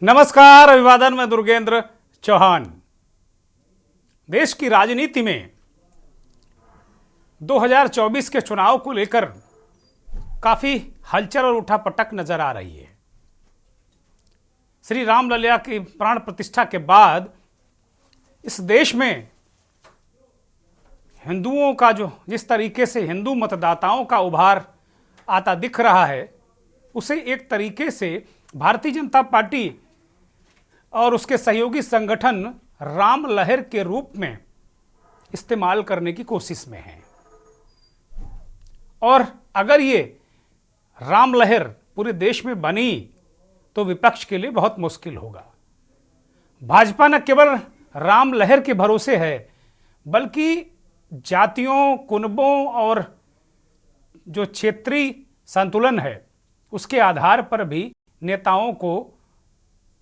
नमस्कार, अभिवादन में दुर्गेंद्र चौहान। देश की राजनीति में 2024 के चुनाव को लेकर काफी हलचल और उठापटक नजर आ रही है। श्री रामलला की प्राण प्रतिष्ठा के बाद इस देश में हिंदुओं का जिस तरीके से हिंदू मतदाताओं का उभार आता दिख रहा है, उसे एक तरीके से भारतीय जनता पार्टी और उसके सहयोगी संगठन राम लहर के रूप में इस्तेमाल करने की कोशिश में है। और अगर ये राम लहर पूरे देश में बनी तो विपक्ष के लिए बहुत मुश्किल होगा। भाजपा न केवल राम लहर के भरोसे है, बल्कि जातियों, कुनबों और जो क्षेत्रीय संतुलन है उसके आधार पर भी नेताओं को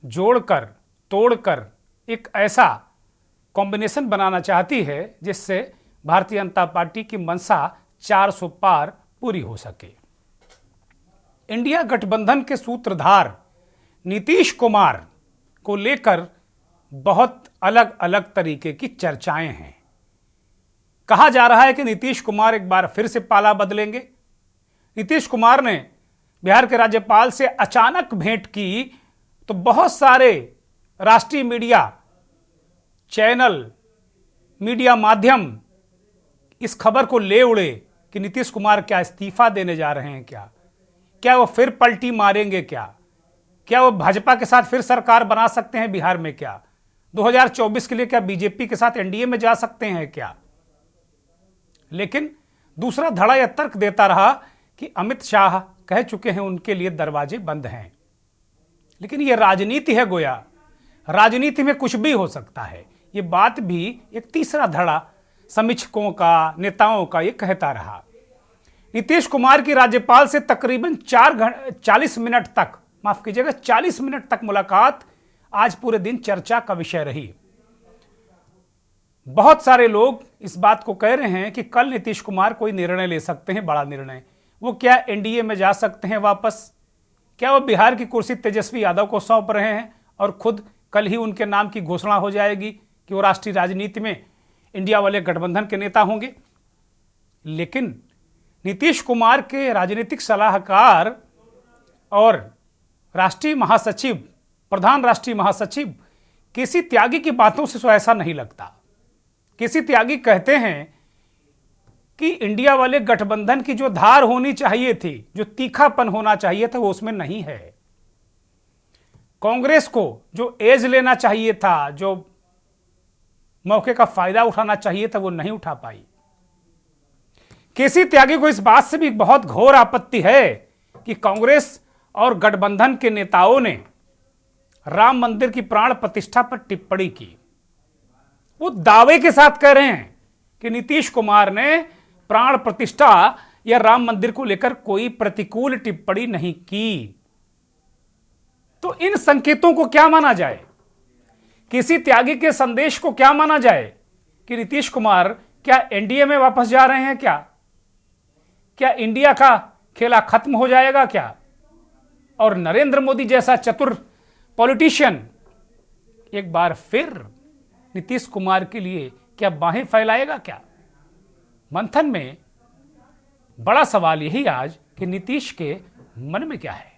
जोड़कर तोड़कर एक ऐसा कॉम्बिनेशन बनाना चाहती है जिससे भारतीय जनता पार्टी की मंशा 400 पार पूरी हो सके। इंडिया गठबंधन के सूत्रधार नीतीश कुमार को लेकर बहुत अलग अलग तरीके की चर्चाएं हैं। कहा जा रहा है कि नीतीश कुमार एक बार फिर से पाला बदलेंगे। नीतीश कुमार ने बिहार के राज्यपाल से अचानक भेंट की तो बहुत सारे राष्ट्रीय मीडिया चैनल, मीडिया माध्यम इस खबर को ले उड़े कि नीतीश कुमार क्या इस्तीफा देने जा रहे हैं, क्या वो फिर पलटी मारेंगे, क्या वो भाजपा के साथ फिर सरकार बना सकते हैं बिहार में, 2024 के लिए क्या बीजेपी के साथ एनडीए में जा सकते हैं क्या। लेकिन दूसरा धड़ा यह तर्क देता रहा कि अमित शाह कह चुके हैं उनके लिए दरवाजे बंद हैं। लेकिन यह राजनीति है, गोया राजनीति में कुछ भी हो सकता है। यह बात भी एक तीसरा धड़ा समीक्षकों का, नेताओं का ये कहता रहा। नीतीश कुमार की राज्यपाल से तकरीबन 40 मिनट तक, माफ कीजिएगा 40 मिनट तक मुलाकात आज पूरे दिन चर्चा का विषय रही। बहुत सारे लोग इस बात को कह रहे हैं कि कल नीतीश कुमार कोई निर्णय ले सकते हैं, बड़ा निर्णय। वो क्या एनडीए में जा सकते हैं वापस, क्या वो बिहार की कुर्सी तेजस्वी यादव को सौंप रहे हैं और खुद कल ही उनके नाम की घोषणा हो जाएगी कि वो राष्ट्रीय राजनीति में इंडिया वाले गठबंधन के नेता होंगे। लेकिन नीतीश कुमार के राजनीतिक सलाहकार और राष्ट्रीय महासचिव, प्रधान राष्ट्रीय महासचिव केसी त्यागी की बातों से तो ऐसा नहीं लगता। केसी त्यागी कहते हैं कि इंडिया वाले गठबंधन की जो धार होनी चाहिए थी, जो तीखापन होना चाहिए था, वो उसमें नहीं है। कांग्रेस को जो एज लेना चाहिए था, जो मौके का फायदा उठाना चाहिए था, वो नहीं उठा पाई। केसी त्यागी को इस बात से भी बहुत घोर आपत्ति है कि कांग्रेस और गठबंधन के नेताओं ने राम मंदिर की प्राण प्रतिष्ठा पर टिप्पणी की। वो दावे के साथ कह रहे हैं कि नीतीश कुमार ने प्राण प्रतिष्ठा या राम मंदिर को लेकर कोई प्रतिकूल टिप्पणी नहीं की। तो इन संकेतों को क्या माना जाए, किसी त्यागी के संदेश को क्या माना जाए कि नीतीश कुमार क्या एनडीए में वापस जा रहे हैं, क्या इंडिया का खेला खत्म हो जाएगा क्या, और नरेंद्र मोदी जैसा चतुर पॉलिटिशियन एक बार फिर नीतीश कुमार के लिए क्या बाहें फैलाएगा क्या। मंथन में बड़ा सवाल यही आज कि नीतीश के मन में क्या है।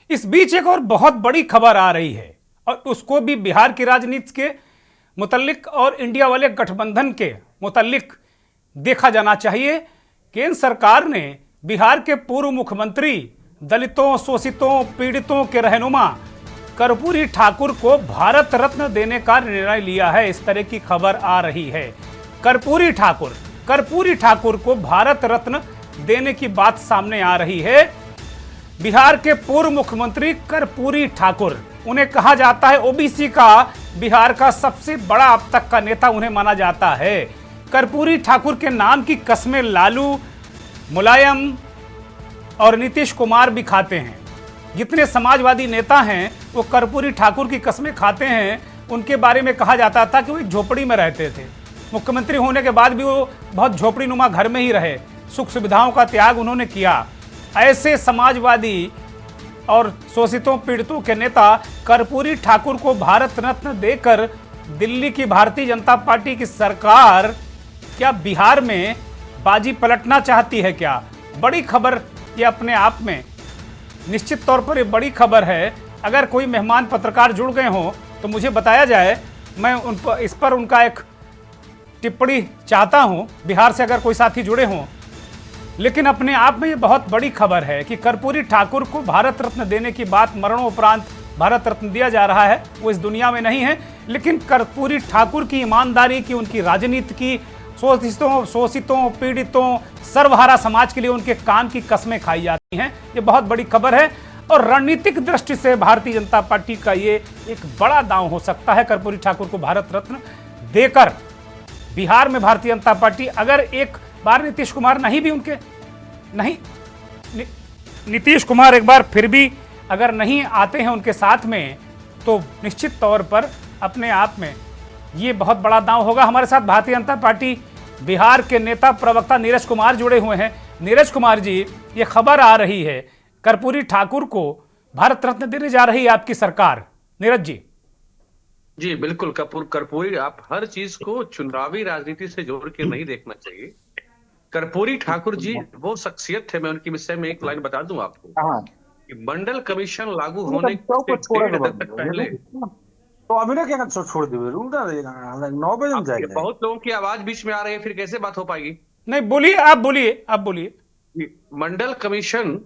इस बीच एक और बहुत बड़ी खबर आ रही है और उसको भी बिहार की राजनीति के मुतल्लिक और इंडिया वाले गठबंधन के मुतल्लिक देखा जाना चाहिए। केंद्र सरकार ने बिहार के पूर्व मुख्यमंत्री, दलितों, शोषितों, पीड़ितों के रहनुमा कर्पूरी ठाकुर को भारत रत्न देने का निर्णय लिया है। इस तरह की खबर आ रही है। कर्पूरी ठाकुर को भारत रत्न देने की बात सामने आ रही है। बिहार के पूर्व मुख्यमंत्री कर्पूरी ठाकुर, उन्हें कहा जाता है ओबीसी का बिहार का सबसे बड़ा अब तक का नेता उन्हें माना जाता है। कर्पूरी ठाकुर के नाम की कस्में लालू, मुलायम और नीतीश कुमार भी खाते हैं। जितने समाजवादी नेता हैं वो कर्पूरी ठाकुर की कस्में खाते हैं। उनके बारे में कहा जाता था कि वो एक झोपड़ी में रहते थे। मुख्यमंत्री होने के बाद भी वो बहुत झोपड़ी नुमा घर में ही रहे, सुख सुविधाओं का त्याग उन्होंने किया। ऐसे समाजवादी और शोषितों पीड़ितों के नेता कर्पूरी ठाकुर को भारत रत्न देकर दिल्ली की भारतीय जनता पार्टी की सरकार क्या बिहार में बाजी पलटना चाहती है क्या? बड़ी खबर ये अपने आप में, निश्चित तौर पर ये बड़ी खबर है। अगर कोई मेहमान पत्रकार जुड़ गए हों तो मुझे बताया जाए, मैं इस पर उनका एक टिप्पणी चाहता हूं, बिहार से अगर कोई साथी जुड़े हों। लेकिन अपने आप में ये बहुत बड़ी खबर है कि कर्पूरी ठाकुर को भारत रत्न देने की बात मरणोपरांत भारत रत्न दिया जा रहा है, वो इस दुनिया में नहीं है। लेकिन कर्पूरी ठाकुर की ईमानदारी की, उनकी राजनीति की, शोषितों पीड़ितों सर्वहारा समाज के लिए उनके काम की कस्में खाई जाती हैं। ये बहुत बड़ी खबर है और रणनीतिक दृष्टि से भारतीय जनता पार्टी का ये एक बड़ा दांव हो सकता है। कर्पूरी ठाकुर को भारत रत्न देकर बिहार में भारतीय जनता पार्टी, अगर एक बार नीतीश कुमार नीतीश कुमार एक बार फिर भी अगर नहीं आते हैं उनके साथ में, तो निश्चित तौर पर अपने आप में ये बहुत बड़ा दांव होगा। हमारे साथ भारतीय जनता पार्टी बिहार के नेता प्रवक्ता नीरज कुमार जुड़े हुए हैं। नीरज कुमार जी, ये खबर आ रही है कर्पूरी ठाकुर को भारत रत्न देने जा रही है आपकी सरकार। नीरज जी। जी बिल्कुल, कर्पूरी, आप हर चीज को चुनावी राजनीति से जोड़ के नहीं देखना चाहिए। कर्पूरी ठाकुर जी वो शख्सियत थे, मैं उनके विषय में एक लाइन बता दूं आपको कि मंडल कमीशन लागू होने से 1.5 दशक पहले, तो अभी ना क्या छोड़ दिए, 9 बजे हम जाएंगे। बहुत लोगों की आवाज बीच में आ रही है, फिर कैसे बात हो पाएगी? नहीं, बोलिए, आप बोलिए। मंडल कमीशन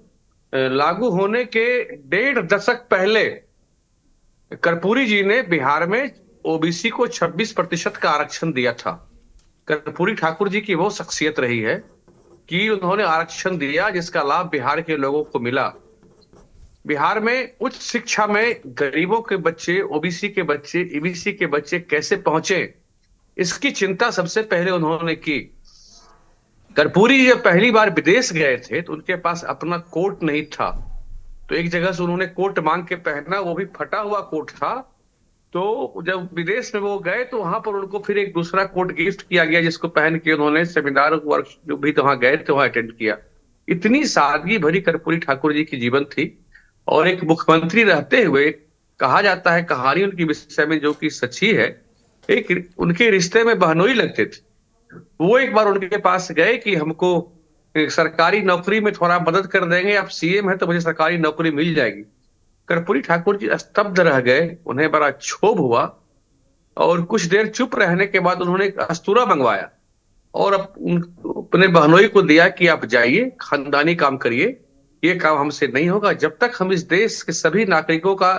लागू होने के 1.5 दशक पहले कर्पूरी जी ने बिहार में ओबीसी को 26% का आरक्षण दिया था। कर्पूरी ठाकुर जी की वो शख्सियत रही है कि उन्होंने आरक्षण दिया जिसका लाभ बिहार के लोगों को मिला। बिहार में उच्च शिक्षा में गरीबों के बच्चे, ओबीसी के बच्चे, ईबीसी के बच्चे कैसे पहुंचे, इसकी चिंता सबसे पहले उन्होंने की। कर्पूरी जब पहली बार विदेश गए थे तो उनके पास अपना कोट नहीं था, तो एक जगह से उन्होंने कोट मांग के पहना, वो भी फटा हुआ कोट था। तो जब विदेश में वो गए तो वहां पर उनको फिर एक दूसरा कोट गिफ्ट किया गया, जिसको पहन के उन्होंने सेमिनार वर्क जो भी वहां गए थे वहां अटेंड किया। इतनी सादगी भरी कर्पूरी ठाकुर जी की जीवन थी। और एक मुख्यमंत्री रहते हुए कहा जाता है, कहानी उनकी विषय में जो कि सच्ची है, एक उनके रिश्ते में बहनोई लगते थे। वो एक बार उनके पास गए कि हमको सरकारी नौकरी में थोड़ा मदद कर देंगे, आप सीएम है तो मुझे सरकारी नौकरी मिल जाएगी। कर्पूरी ठाकुर जी स्तब्ध रह गए, उन्हें बड़ा क्षोभ हुआ और कुछ देर चुप रहने के बाद उन्होंने एक अस्तूरा मंगवाया और अपने बहनोई को दिया कि आप जाइए, खानदानी काम करिए, ये काम हमसे नहीं होगा। जब तक हम इस देश के सभी नागरिकों का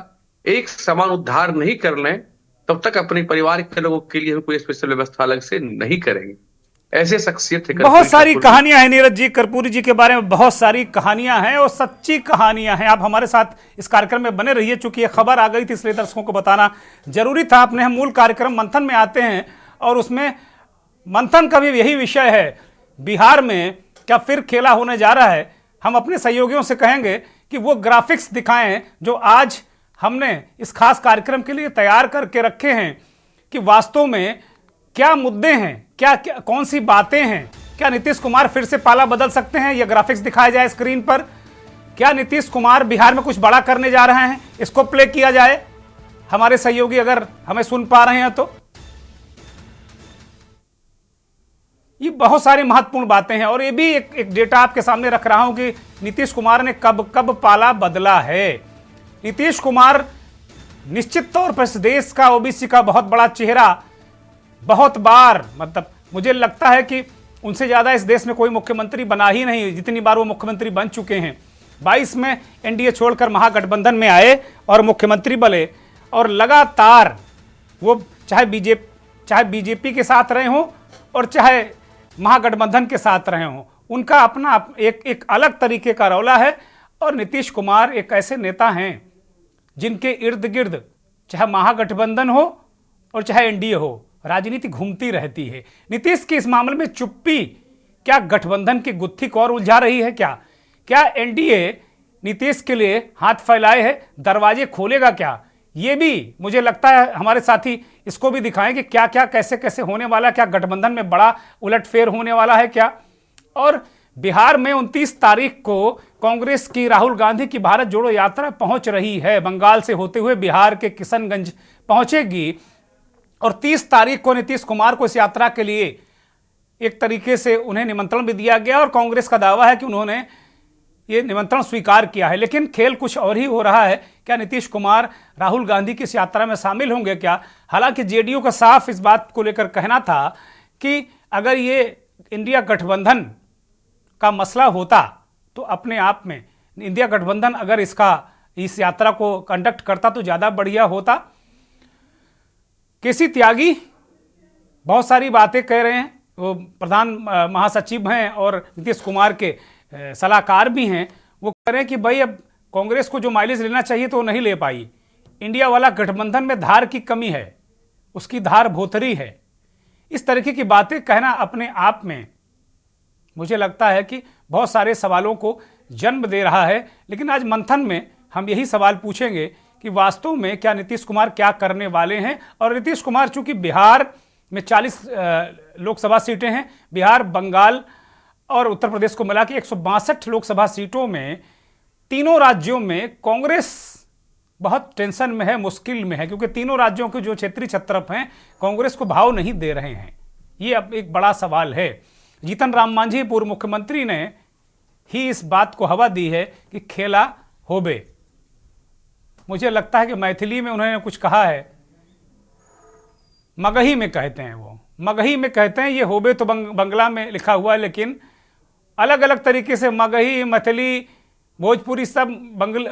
एक समान उद्धार नहीं कर लें, तब तक अपने परिवार के लोगों के लिए हम कोई स्पेशल व्यवस्था अलग से नहीं करेंगे। ऐसे शख्सियत थे। बहुत सारी कहानियां हैं नीरज जी, कर्पूरी जी के बारे में बहुत सारी कहानियां हैं और सच्ची कहानियां हैं। आप हमारे साथ इस कार्यक्रम में बने रहिए, चूंकि ये खबर आ गई थी इसलिए दर्शकों को बताना जरूरी था। अपने हम मूल कार्यक्रम मंथन में आते हैं और उसमें मंथन का भी यही विषय है, बिहार में क्या फिर खेला होने जा रहा है। हम अपने सहयोगियों से कहेंगे कि वो ग्राफिक्स दिखाएं जो आज हमने इस खास कार्यक्रम के लिए तैयार करके रखे हैं कि वास्तव में क्या मुद्दे हैं, क्या कौन सी बातें हैं। क्या नीतीश कुमार फिर से पाला बदल सकते हैं? यह ग्राफिक्स दिखाया जाए स्क्रीन पर। क्या नीतीश कुमार बिहार में कुछ बड़ा करने जा रहे हैं, इसको प्ले किया जाए। हमारे सहयोगी अगर हमें सुन पा रहे हैं तो ये बहुत सारी महत्वपूर्ण बातें हैं और ये भी एक डेटा आपके सामने रख रहा हूं कि नीतीश कुमार ने कब कब पाला बदला है। नीतीश कुमार निश्चित तौर पर इस देश का, ओबीसी का बहुत बड़ा चेहरा, बहुत बार, मतलब मुझे लगता है कि उनसे ज्यादा इस देश में कोई मुख्यमंत्री बना ही नहीं जितनी बार वो मुख्यमंत्री बन चुके हैं। 22 में एनडीए छोड़कर महागठबंधन में आए और मुख्यमंत्री बने और लगातार वो चाहे बीजेपी के साथ रहे हों और चाहे महागठबंधन के साथ रहे हों, उनका अपना एक अलग तरीके का रौला है। और नीतीश कुमार एक ऐसे नेता हैं जिनके इर्द गिर्द चाहे महागठबंधन हो और चाहे एनडीए हो, राजनीति घूमती रहती है। नीतीश की इस मामले में चुप्पी क्या गठबंधन की गुत्थी को और उलझा रही है? क्या एनडीए नीतीश के लिए हाथ फैलाए है, दरवाजे खोलेगा क्या, ये भी मुझे लगता है हमारे साथी इसको भी दिखाएं कि क्या क्या कैसे कैसे होने वाला, क्या गठबंधन में बड़ा उलटफेर होने वाला है क्या। और बिहार में 29 तारीख को कांग्रेस की राहुल गांधी की भारत जोड़ो यात्रा पहुंच रही है, बंगाल से होते हुए बिहार के किशनगंज पहुंचेगी और 30 तारीख को नीतीश कुमार को इस यात्रा के लिए एक तरीके से उन्हें निमंत्रण भी दिया गया और कांग्रेस का दावा है कि उन्होंने ये निमंत्रण स्वीकार किया है। लेकिन खेल कुछ और ही हो रहा है। क्या नीतीश कुमार राहुल गांधी की इस यात्रा में शामिल होंगे क्या? हालांकि जेडीयू का साफ इस बात को लेकर कहना था कि अगर ये इंडिया गठबंधन का मसला होता तो अपने आप में इंडिया गठबंधन अगर इस यात्रा को कंडक्ट करता तो ज़्यादा बढ़िया होता। केसी त्यागी बहुत सारी बातें कह रहे हैं, वो प्रधान महासचिव हैं और नीतीश कुमार के सलाहकार भी हैं। वो कह रहे हैं कि भाई अब कांग्रेस को जो माइलेज लेना चाहिए तो वो नहीं ले पाई, इंडिया वाला गठबंधन में धार की कमी है, उसकी धार भोथरी है। इस तरीके की बातें कहना अपने आप में मुझे लगता है कि बहुत सारे सवालों को जन्म दे रहा है। लेकिन आज मंथन में हम यही सवाल पूछेंगे कि वास्तव में क्या नीतीश कुमार क्या करने वाले हैं। और नीतीश कुमार चूंकि बिहार में 40 लोकसभा सीटें हैं, बिहार, बंगाल और उत्तर प्रदेश को मिला के 162 लोकसभा सीटों में तीनों राज्यों में कांग्रेस बहुत टेंशन में है, मुश्किल में है, क्योंकि तीनों राज्यों के जो क्षेत्रीय छत्रप हैं कांग्रेस को भाव नहीं दे रहे हैं। ये अब एक बड़ा सवाल है। जीतन राम मांझी पूर्व मुख्यमंत्री ने ही इस बात को हवा दी है कि खेला होबे। मुझे लगता है कि मैथिली में उन्होंने कुछ कहा है, मगही में कहते हैं, वो मगही में कहते हैं, ये होबे तो बंगला में लिखा हुआ है, लेकिन अलग अलग तरीके से मगही, मैथिली, भोजपुरी सब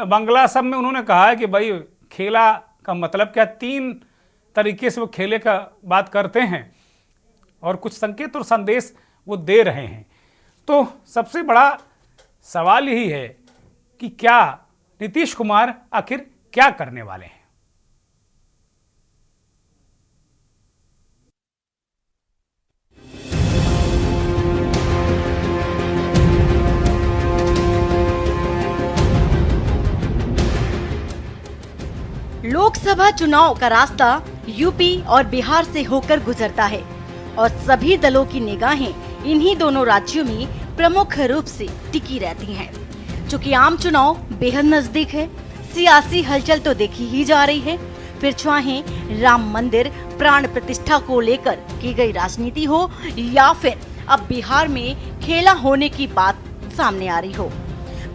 बंगला सब में उन्होंने कहा है कि भाई खेला का मतलब क्या। 3 तरीके से वो खेले का बात करते हैं और कुछ संकेत और संदेश वो दे रहे हैं। तो सबसे बड़ा सवाल यही है कि क्या नीतीश कुमार आखिर क्या करने वाले हैं। लोकसभा चुनाव का रास्ता यूपी और बिहार से होकर गुजरता है और सभी दलों की निगाहें इन्हीं दोनों राज्यों में प्रमुख रूप से टिकी रहती हैं। चूँकि आम चुनाव बेहद नजदीक है, सियासी हलचल तो देखी ही जा रही है। फिर चाहे राम मंदिर प्राण प्रतिष्ठा को लेकर की गई राजनीति हो या फिर अब बिहार में खेला होने की बात सामने आ रही हो।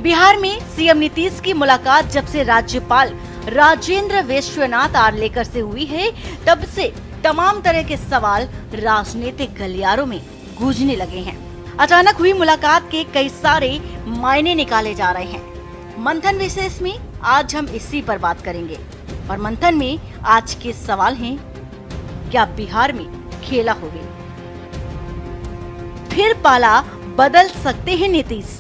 बिहार में सीएम नीतीश की मुलाकात जब से राज्यपाल राजेंद्र विश्वनाथ आर्लेकर से हुई है, तब से तमाम तरह के सवाल राजनीतिक गलियारों में गूंजने लगे हैं। अचानक हुई मुलाकात के कई सारे मायने निकाले जा रहे हैं। मंथन विशेष में आज हम इसी पर बात करेंगे और मंथन में आज के सवाल हैं, क्या बिहार में खेला होगा? फिर पाला बदल सकते हैं नीतीश?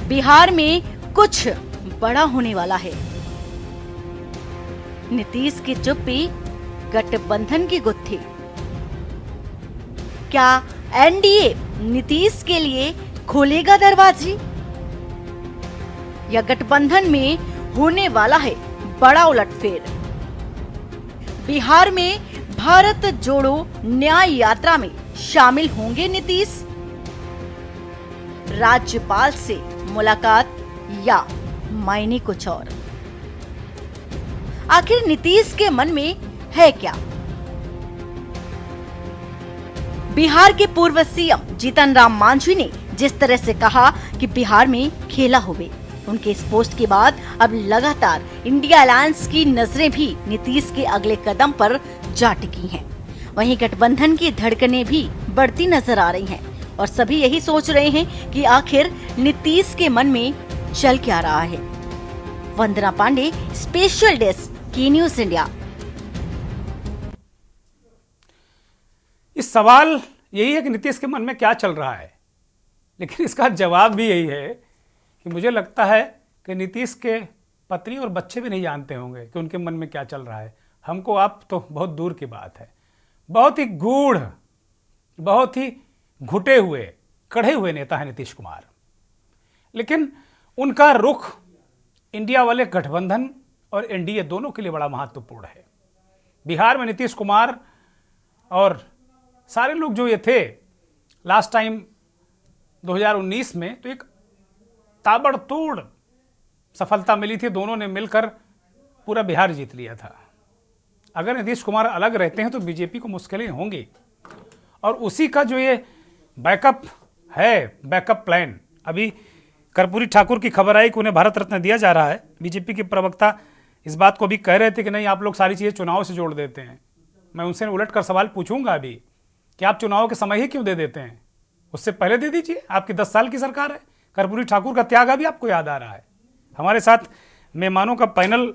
बिहार में कुछ बड़ा होने वाला है। नीतीश की चुप्पी गठबंधन की गुत्थी। क्या एनडीए नीतीश के लिए खोलेगा दरवाजे या गठबंधन में होने वाला है बड़ा उलटफेर? बिहार में भारत जोड़ो न्याय यात्रा में शामिल होंगे नीतीश? राज्यपाल से मुलाकात या मायने कुछ और? आखिर नीतीश के मन में है क्या? बिहार के पूर्व सीएम जीतन राम मांझी ने जिस तरह से कहा कि बिहार में खेला होवे, उनके इस पोस्ट के बाद अब लगातार इंडिया अलायंस की नजरें भी नीतीश के अगले कदम पर जा टिकी हैं। वहीं गठबंधन की धड़कनें भी बढ़ती नजर आ रही हैं और सभी यही सोच रहे हैं कि आखिर नीतीश के मन में चल क्या रहा है। वंदना पांडे, स्पेशल डेस्क, की न्यूज इंडिया। इस सवाल यही है कि नीतीश के मन में क्या चल रहा है, लेकिन इसका जवाब भी यही है कि मुझे लगता है कि नीतीश के पत्नी और बच्चे भी नहीं जानते होंगे कि उनके मन में क्या चल रहा है। हमको आप तो बहुत दूर की बात है। बहुत ही गूढ़, बहुत ही घुटे हुए, कढ़े हुए नेता है नीतीश कुमार, लेकिन उनका रुख इंडिया वाले गठबंधन और एनडीए दोनों के लिए बड़ा महत्वपूर्ण है। बिहार में नीतीश कुमार और सारे लोग जो ये थे लास्ट टाइम 2019 में, तो एक ताबड़तोड़ सफलता मिली थी, दोनों ने मिलकर पूरा बिहार जीत लिया था। अगर नीतीश कुमार अलग रहते हैं तो बीजेपी को मुश्किलें होंगी, और उसी का जो ये बैकअप है, बैकअप प्लान, अभी कर्पूरी ठाकुर की खबर आई कि उन्हें भारत रत्न दिया जा रहा है। बीजेपी के प्रवक्ता इस बात को भी कह रहे थे कि नहीं, आप लोग सारी चीज़ें चुनाव से जोड़ देते हैं। मैं उनसे उलट कर सवाल पूछूंगा अभी कि आप चुनाव के समय ही क्यों दे देते हैं, उससे पहले दे दीजिए। आपकी 10 साल की सरकार है। कर्पूरी ठाकुर का त्याग अभी आपको याद आ रहा है। हमारे साथ मेहमानों का पैनल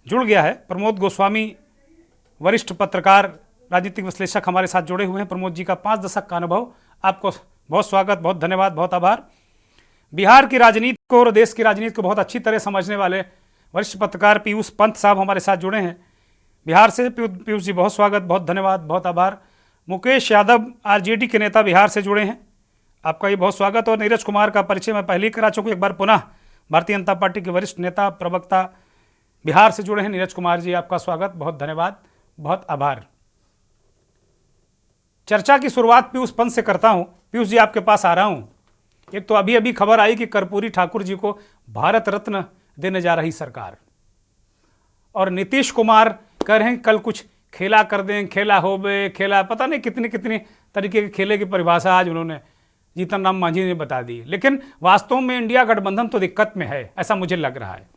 जुड़ गया है। प्रमोद गोस्वामी, वरिष्ठ पत्रकार, राजनीतिक विश्लेषक हमारे साथ जुड़े हुए हैं। प्रमोद जी का 5 दशक का अनुभव, आपको बहुत स्वागत, बहुत धन्यवाद, बहुत आभार। बिहार की राजनीति को और देश की राजनीति को बहुत अच्छी तरह समझने वाले वरिष्ठ पत्रकार पीयूष पंत साहब हमारे साथ जुड़े हैं बिहार से। पीयूष जी बहुत स्वागत, बहुत धन्यवाद, बहुत आभार। मुकेश यादव आरजेडी के नेता बिहार से जुड़े हैं, आपका ये बहुत स्वागत। और नीरज कुमार का परिचय मैं पहले ही करा चुका, एक बार पुनः भारतीय जनता पार्टी के वरिष्ठ नेता प्रवक्ता बिहार से जुड़े हैं नीरज कुमार जी, आपका स्वागत, बहुत धन्यवाद, बहुत आभार। चर्चा की शुरुआत पीयूष पंत से करता हूं। पीयूष जी आपके पास आ रहा हूं। एक तो अभी अभी खबर आई कि कर्पूरी ठाकुर जी को भारत रत्न देने जा रही सरकार, और नीतीश कुमार कह रहे हैं कल कुछ खेला कर दें, खेला हो बे, खेला, पता नहीं कितनी कितनी तरीके के खेले की परिभाषा आज उन्होंने जीतन राम मांझी ने बता दी। लेकिन वास्तव में इंडिया गठबंधन तो दिक्कत में है, ऐसा मुझे लग रहा है।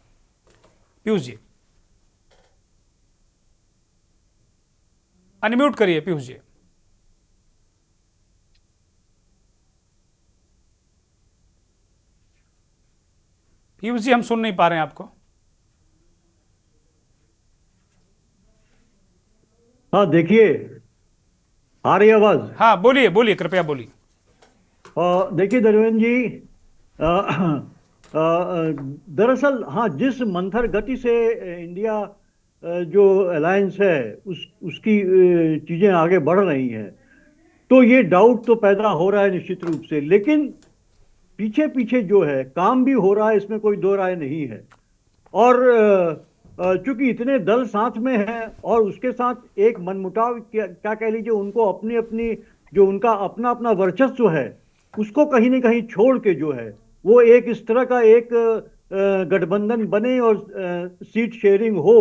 पीयूष जी अनम्यूट करिए। पीयूष जी पीयूष जी हम सुन नहीं पा रहे हैं आपको। हाँ देखिए, आ रही आवाज? हाँ बोलिए, बोलिए, कृपया बोलिए। देखिए धर्मेंद्र जी, दरअसल हाँ, जिस मंथर गति से इंडिया जो अलायंस है उसकी चीजें आगे बढ़ रही हैं, तो ये डाउट तो पैदा हो रहा है निश्चित रूप से। लेकिन पीछे पीछे जो है काम भी हो रहा है, इसमें कोई दो राय नहीं है। और चूंकि इतने दल साथ में हैं और उसके साथ एक मनमुटाव, क्या कह लीजिए, उनको अपनी अपनी जो उनका अपना अपना वर्चस्व है उसको कहीं ना कहीं छोड़ के जो है वो एक इस तरह का एक गठबंधन बने और सीट शेयरिंग हो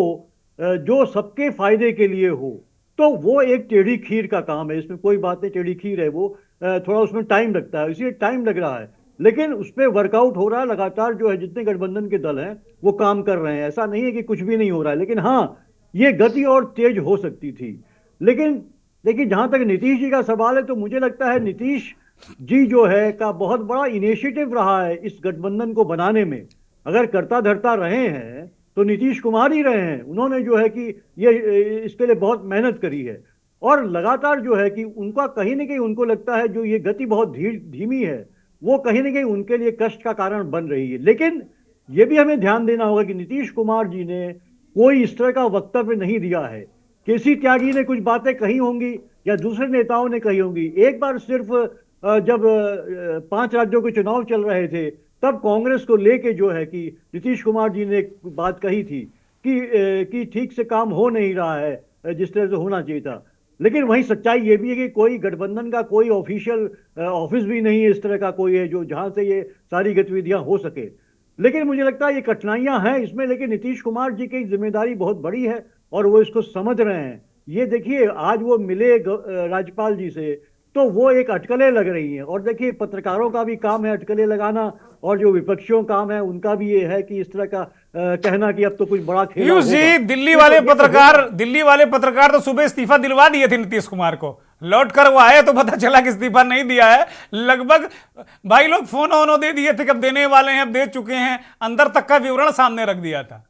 जो सबके फायदे के लिए हो, तो वो एक टेढ़ी खीर का काम है। इसमें कोई बात नहीं, टेढ़ी खीर है वो, थोड़ा उसमें टाइम लगता है, इसलिए टाइम लग रहा है। लेकिन उस पर वर्कआउट हो रहा है लगातार। जो है जितने गठबंधन के दल हैं वो काम कर रहे हैं, ऐसा नहीं है कि कुछ भी नहीं हो रहा है। लेकिन हाँ, ये गति और तेज हो सकती थी। लेकिन देखिए, जहां तक नीतीश जी का सवाल है, तो मुझे लगता है नीतीश जी जो है का बहुत बड़ा इनिशिएटिव रहा है इस गठबंधन को बनाने में। अगर करता धरता रहे हैं तो नीतीश कुमार ही रहे हैं। उन्होंने जो है कि ये इसके लिए बहुत मेहनत करी है, और लगातार जो है कि उनका कहीं ना कहीं उनको लगता है जो ये गति बहुत धीमी है वो कहीं ना कहीं उनके लिए कष्ट का कारण बन रही है। लेकिन ये भी हमें ध्यान देना होगा कि नीतीश कुमार जी ने कोई इस तरह का वक्तव्य नहीं दिया है। केसी त्यागी ने कुछ बातें कही होंगी या दूसरे नेताओं ने कही होंगी। एक बार सिर्फ जब 5 राज्यों के चुनाव चल रहे थे तब कांग्रेस को लेके जो है कि नीतीश कुमार जी ने एक बात कही थी कि ठीक से काम हो नहीं रहा है जिस तरह से होना चाहिए था। लेकिन वहीं सच्चाई ये भी है कि कोई गठबंधन का कोई ऑफिशियल ऑफिस भी नहीं है इस तरह का कोई है जो जहां से ये सारी गतिविधियां हो सके। लेकिन मुझे लगता है ये कठिनाइयां हैं इसमें, लेकिन नीतीश कुमार जी की जिम्मेदारी बहुत बड़ी है और वो इसको समझ रहे हैं। ये देखिए, आज वो मिले राज्यपाल जी से तो वो एक अटकलें लग रही हैं। और देखिए, पत्रकारों का भी काम है अटकलें लगाना, और जो विपक्षियों काम है उनका भी ये है कि इस तरह का कहना कि अब तो कुछ बड़ा खेल पीयूष जी, दिल्ली वाले पत्रकार तो सुबह इस्तीफा दिलवा दिए थे नीतीश कुमार को, लौट कर वो आए तो पता चला कि इस्तीफा नहीं दिया है। लगभग भाई लोग फोन ऑन दे दिए थे कि अब देने वाले हैं, अब दे चुके हैं, अंदर तक का विवरण सामने रख दिया था।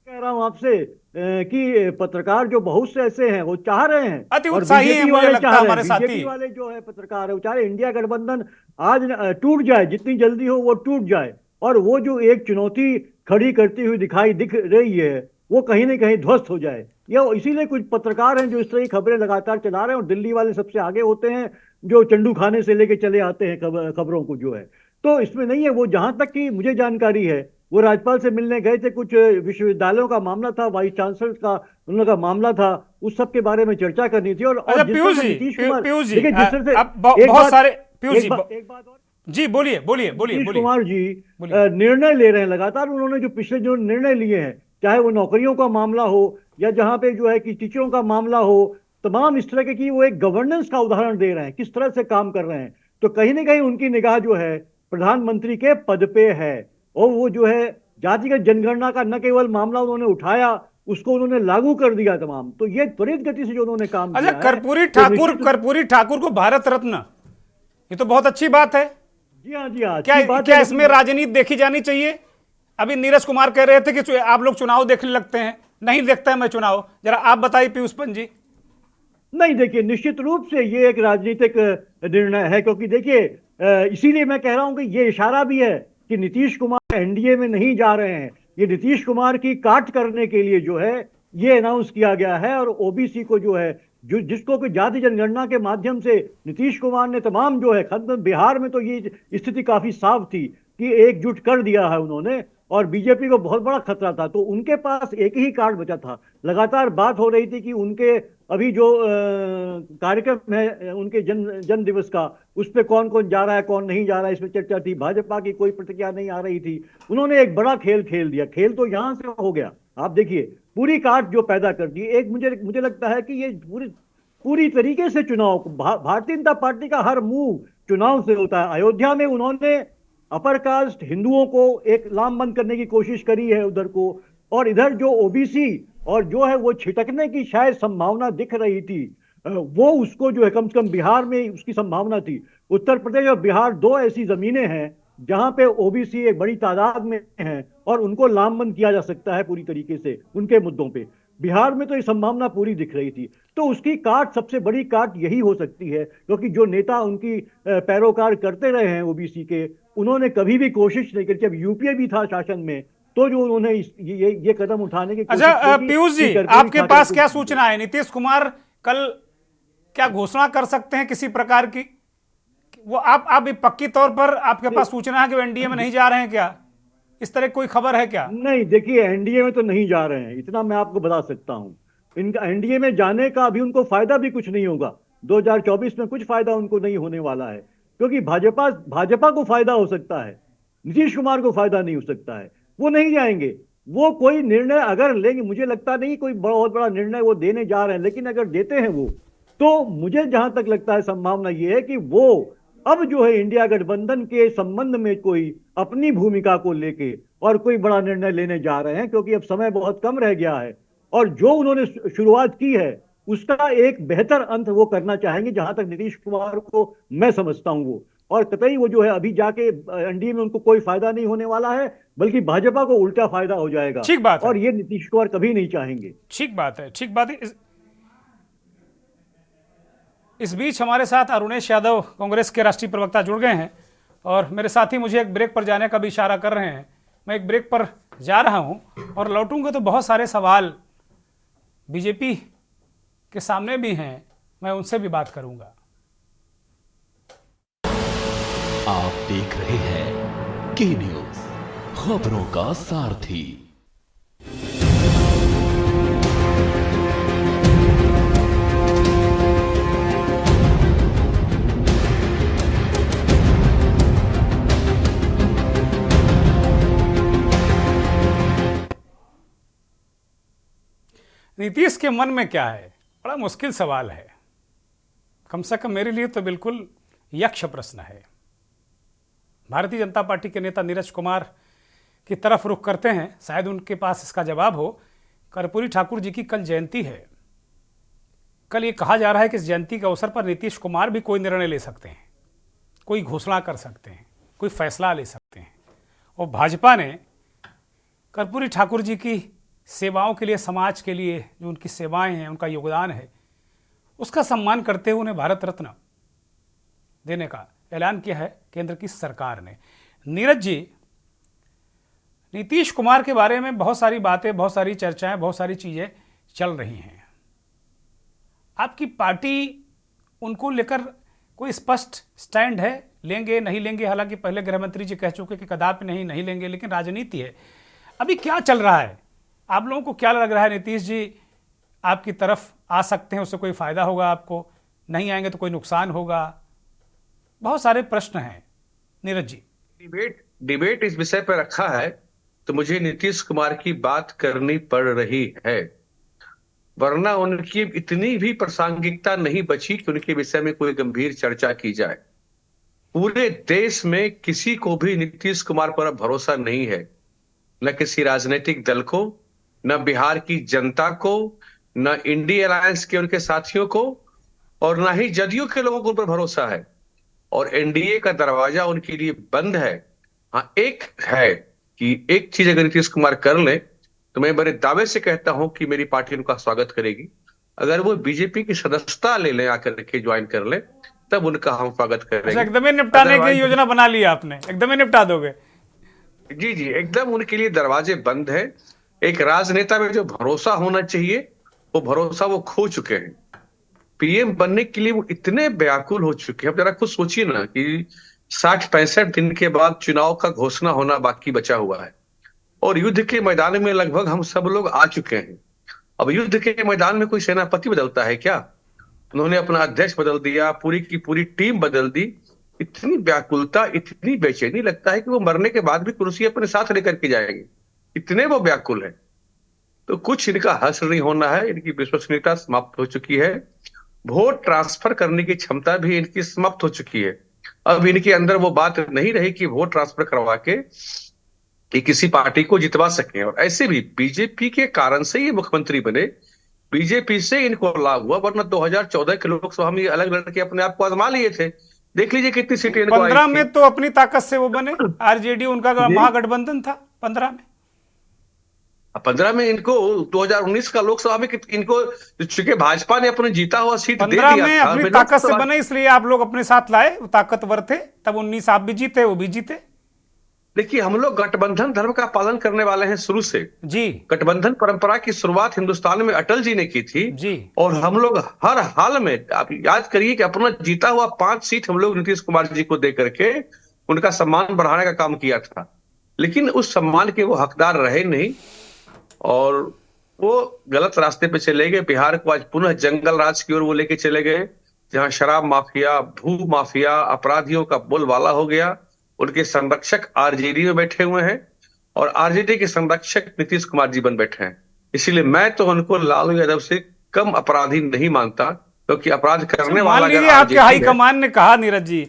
कह रहा हूं आपसे कि पत्रकार जो बहुत से ऐसे हैं वो चाह रहे हैं, अति उत्साही हैं, मुझे लगता है हमारे साथी बीजेपी वाले जो है पत्रकार है वो चाह रहे इंडिया गठबंधन आज टूट जाए, जितनी जल्दी हो वो टूट जाए, और वो जो एक चुनौती खड़ी करती हुई दिख रही है वो कहीं ना कहीं ध्वस्त हो जाए। या इसीलिए कुछ पत्रकार हैं जो इस तरह की खबरें लगातार चला रहे हैं, और दिल्ली वाले सबसे आगे होते हैं जो चंडू खाने से लेके चले आते हैं खबरों को जो है। तो इसमें नहीं है। वो जहां तक कि मुझे जानकारी है, वो राज्यपाल से मिलने गए थे, कुछ विश्वविद्यालयों का मामला था, वाइस चांसलर का उन लोगों का मामला था, उस सब के बारे में चर्चा करनी थी। और अच्छा जिस तरह पीयूष से जी, नीतीश कुमार, पीयूष जी, देखिए जिस तरह से अब बहुत सारे पीयूष जी, एक बात और, जी बोलिए बोलिए बोलिए नीतीश बोलिए कुमार जी बोलिए। निर्णय ले रहे हैं लगातार। उन्होंने जो पिछले जो निर्णय लिए हैं, चाहे वो नौकरियों का मामला हो या जहां पे जो है कि टीचरों का मामला हो, तमाम इस तरह के की वो एक गवर्नेंस का उदाहरण दे रहे हैं, किस तरह से काम कर रहे हैं। तो कहीं ना कहीं उनकी निगाह जो है प्रधानमंत्री के पद पे है, और वो जो है जातिगत जनगणना का न केवल मामला उन्होंने उठाया, उसको उन्होंने लागू कर दिया तमाम। तो ये त्वरित गति से जो उन्होंने काम अच्छा किया है, कर्पूरी ठाकुर को भारत रत्न, ये तो बहुत अच्छी बात है। जी हाँ, जी हाँ, क्या अच्छी बात क्या है, इसमें राजनीति देखी जानी चाहिए? अभी नीरज कुमार कह रहे थे कि आप लोग चुनाव देखने लगते हैं, नहीं देखता है मैं चुनाव, जरा आप बताइए पीयूष पंत जी। नहीं, देखिए निश्चित रूप से ये एक राजनीतिक निर्णय है, क्योंकि देखिए इसीलिए मैं कह रहा हूं कि ये इशारा भी है कि नीतीश कुमार एनडीए में नहीं जा रहे हैं। ये नीतीश कुमार की काट करने के लिए जो है ये अनाउंस किया गया है। और ओबीसी को जो है, जो जिसको कि जाति जनगणना के माध्यम से नीतीश कुमार ने तमाम जो है खत्म, बिहार में तो ये स्थिति काफी साफ थी कि एकजुट कर दिया है उन्होंने, और बीजेपी को बहुत बड़ा खतरा था। तो उनके पास एक ही कार्ड बचा था। लगातार बात हो रही थी कि उनके अभी जो कार्यक्रम है उनके जन्म दिवस का, उस पर कौन कौन जा रहा है कौन नहीं जा रहा है, इसमें चर्चा थी। भाजपा की कोई प्रतिक्रिया नहीं आ रही थी। उन्होंने एक बड़ा खेल खेल दिया। खेल तो यहां से हो गया, आप देखिए पूरी काट जो पैदा कर दी। एक मुझे लगता है कि ये पूरी तरीके से चुनाव, भारतीय जनता पार्टी का हर मूव चुनाव से होता है। अयोध्या में उन्होंने अपर कास्ट हिंदुओं को एक लामबंद करने की कोशिश करी है उधर को, और इधर जो ओबीसी और जो है वो छिटकने की शायद संभावना दिख रही थी, वो उसको जो है कम से कम बिहार में उसकी संभावना थी। उत्तर प्रदेश और बिहार दो ऐसी जमीनें हैं जहां पे ओबीसी एक बड़ी तादाद में हैं, और उनको लामबंद किया जा सकता है पूरी तरीके से उनके मुद्दों पे। बिहार में तो ये संभावना पूरी दिख रही थी। तो उसकी काट, सबसे बड़ी काट यही हो सकती है, क्योंकि जो नेता उनकी पैरोकार करते रहे हैं ओबीसी के, उन्होंने कभी भी कोशिश नहीं की। जब यूपीए भी था शासन में, तो जो उन्होंने ये कदम उठाने की कोशिश अच्छा की। पीयूष जी, आपके पास क्या सूचना है? नीतीश कुमार कल क्या घोषणा कर सकते हैं किसी प्रकार की? वो आप पक्की तौर पर आपके पास सूचना है कि वो एनडीए में नहीं जा रहे हैं क्या? इस तरह कोई खबर है क्या? नहीं, देखिए एनडीए में तो नहीं जा रहे हैं, इतना मैं आपको बता सकता हूं। इनका एनडीए में जाने का अभी उनको फायदा भी कुछ नहीं होगा। 2024 में कुछ फायदा उनको नहीं होने वाला है, क्योंकि भाजपा को फायदा हो सकता है, नीतीश कुमार को फायदा नहीं हो सकता है। वो नहीं जाएंगे। वो कोई निर्णय अगर लेंगे, मुझे लगता नहीं कोई बहुत बड़ा निर्णय वो देने जा रहे हैं, लेकिन अगर देते हैं वो, तो मुझे जहां तक लगता है संभावना ये है कि वो अब जो है इंडिया गठबंधन के संबंध में कोई अपनी भूमिका को लेके और कोई बड़ा निर्णय लेने जा रहे हैं, क्योंकि अब समय बहुत कम रह गया है, और जो उन्होंने शुरुआत की है उसका एक बेहतर अंत वो करना चाहेंगे, जहां तक नीतीश कुमार को मैं समझता हूं वो। और कतई वो जो है अभी जाके एनडीए में उनको कोई फायदा नहीं होने वाला है, बल्कि भाजपा को उल्टा फायदा हो जाएगा। ठीक बात है। और ये नीतीश कुमार कभी नहीं चाहेंगे। ठीक बात है, ठीक बात है। इस बीच हमारे साथ अरुणेश यादव, कांग्रेस के राष्ट्रीय प्रवक्ता, जुड़ गए हैं, और मेरे साथी मुझे एक ब्रेक पर जाने का भी इशारा कर रहे हैं। मैं एक ब्रेक पर जा रहा हूं, और लौटूंगा तो बहुत सारे सवाल बीजेपी के सामने भी हैं, मैं उनसे भी बात करूंगा। आप देख रहे हैं के न्यूज, खबरों का सारथी। नीतीश के मन में क्या है? बड़ा मुश्किल सवाल है, कम से कम मेरे लिए तो बिल्कुल यक्ष प्रश्न है। भारतीय जनता पार्टी के नेता नीरज कुमार की तरफ रुख करते हैं, शायद उनके पास इसका जवाब हो। कर्पूरी ठाकुर जी की कल जयंती है। कल ये कहा जा रहा है कि इस जयंती के अवसर पर नीतीश कुमार भी कोई निर्णय ले सकते हैं, कोई घोषणा कर सकते हैं, कोई फैसला ले सकते हैं। और भाजपा ने कर्पूरी ठाकुर जी की सेवाओं के लिए, समाज के लिए जो उनकी सेवाएं हैं, उनका योगदान है, उसका सम्मान करते हुए उन्हें भारत रत्न देने का ऐलान किया है केंद्र की सरकार ने। नीरज जी, नीतीश कुमार के बारे में बहुत सारी बातें, बहुत सारी चर्चाएं, बहुत सारी चीज़ें चल रही हैं। आपकी पार्टी उनको लेकर कोई स्पष्ट स्टैंड है लेंगे नहीं लेंगे, हालांकि पहले गृह मंत्री जी कह चुके कि कदापि नहीं, नहीं लेंगे, लेकिन राजनीति है। अभी क्या चल रहा है, आप लोगों को क्या लग रहा है? नीतीश जी आपकी तरफ आ सकते हैं, उससे कोई फायदा होगा आपको, नहीं आएंगे तो कोई नुकसान होगा? बहुत सारे प्रश्न हैं नीरज जी। डिबेट इस विषय पर रखा है तो मुझे नीतीश कुमार की बात करनी पड़ रही है, वरना उनकी इतनी भी प्रासंगिकता नहीं बची कि उनके विषय में कोई गंभीर चर्चा की जाए। पूरे देश में किसी को भी नीतीश कुमार पर अब भरोसा नहीं है, न किसी राजनीतिक दल को, न बिहार की जनता को, न इंडिया अलायंस के उनके साथियों को, और न ही जदयू के लोगों को उन पर भरोसा है। और एनडीए का दरवाजा उनके लिए बंद है। हाँ, एक है कि एक चीज अगर नीतीश कुमार कर ले तो मैं बड़े दावे से कहता हूं कि मेरी पार्टी उनका स्वागत करेगी। अगर वो बीजेपी की सदस्यता ले लें, आकर के ज्वाइन कर ले, तब उनका हम स्वागत करेंगे। एकदम ही निपटाने की योजना बना लिया आपने, एकदम ही निपटा दोगे? जी जी, एकदम उनके लिए दरवाजे बंद है। एक राजनेता में जो भरोसा होना चाहिए वो भरोसा वो खो चुके हैं। पीएम बनने के लिए वो इतने व्याकुल हो चुके हैं। अब जरा खुद सोचिए ना कि 60-65 दिन के बाद चुनाव का घोषणा होना बाकी बचा हुआ है और युद्ध के मैदान में लगभग हम सब लोग आ चुके हैं। अब युद्ध के मैदान में कोई सेनापति बदलता है क्या? उन्होंने अपना अध्यक्ष बदल दिया, पूरी की पूरी टीम बदल दी। इतनी व्याकुलता, इतनी बेचैनी, लगता है कि वो मरने के बाद भी कुर्सी अपने साथ लेकर के जाएंगे, इतने वो व्याकुल है। तो कुछ इनका हश्र नहीं होना है, इनकी विश्वसनीयता समाप्त हो चुकी है, वोट ट्रांसफर करने की क्षमता भी इनकी समाप्त हो चुकी है। अब इनके अंदर वो बात नहीं रही कि वोट ट्रांसफर करवा के ये किसी पार्टी को जितवा सकें। और ऐसे भी बीजेपी के कारण से ये मुख्यमंत्री बने, बीजेपी से इनको लाभ हुआ, वरना 2014 के लोकसभा में अलग लड़के अपने आप को आजमा लिए थे। देख लीजिए कितनी सीटें इनको 15 में तो अपनी ताकत से वो बने, आरजेडी उनका महागठबंधन था 15 में। 15 में इनको 2019 का लोकसभा में इनको, चूंकि भाजपा ने अपने जीता हुआ सीट दे 15 दिया में था, अपनी ताकत से बने, इसलिए आप लोग अपने साथ लाए, वो ताकतवर थे। तब 19 आप भी जीते, वो भी जीते। देखिए, हम लोग गठबंधन धर्म का पालन करने वाले हैं शुरू से जी। गठबंधन परंपरा की शुरुआत हिंदुस्तान में अटल जी ने की थी जी। और हम लोग हर हाल में, आप याद करिए कि अपना जीता हुआ 5 सीट हम लोग नीतीश कुमार जी को दे करके उनका सम्मान बढ़ाने का काम किया था। लेकिन उस सम्मान के वो हकदार रहे नहीं और वो गलत रास्ते पे चले गए। बिहार को आज पुनः जंगल राज की ओर वो लेके चले गए, जहां शराब माफिया, भू माफिया, अपराधियों का बोलबाला हो गया। उनके संरक्षक आरजेडी में बैठे हुए हैं और आरजेडी के संरक्षक नीतीश कुमार जी बन बैठे हैं। इसीलिए मैं तो उनको लालू यादव से कम अपराधी नहीं मानता, क्योंकि अपराध करने वाला मान लीजिए आपके हाईकमान ने कहा, नीरज जी,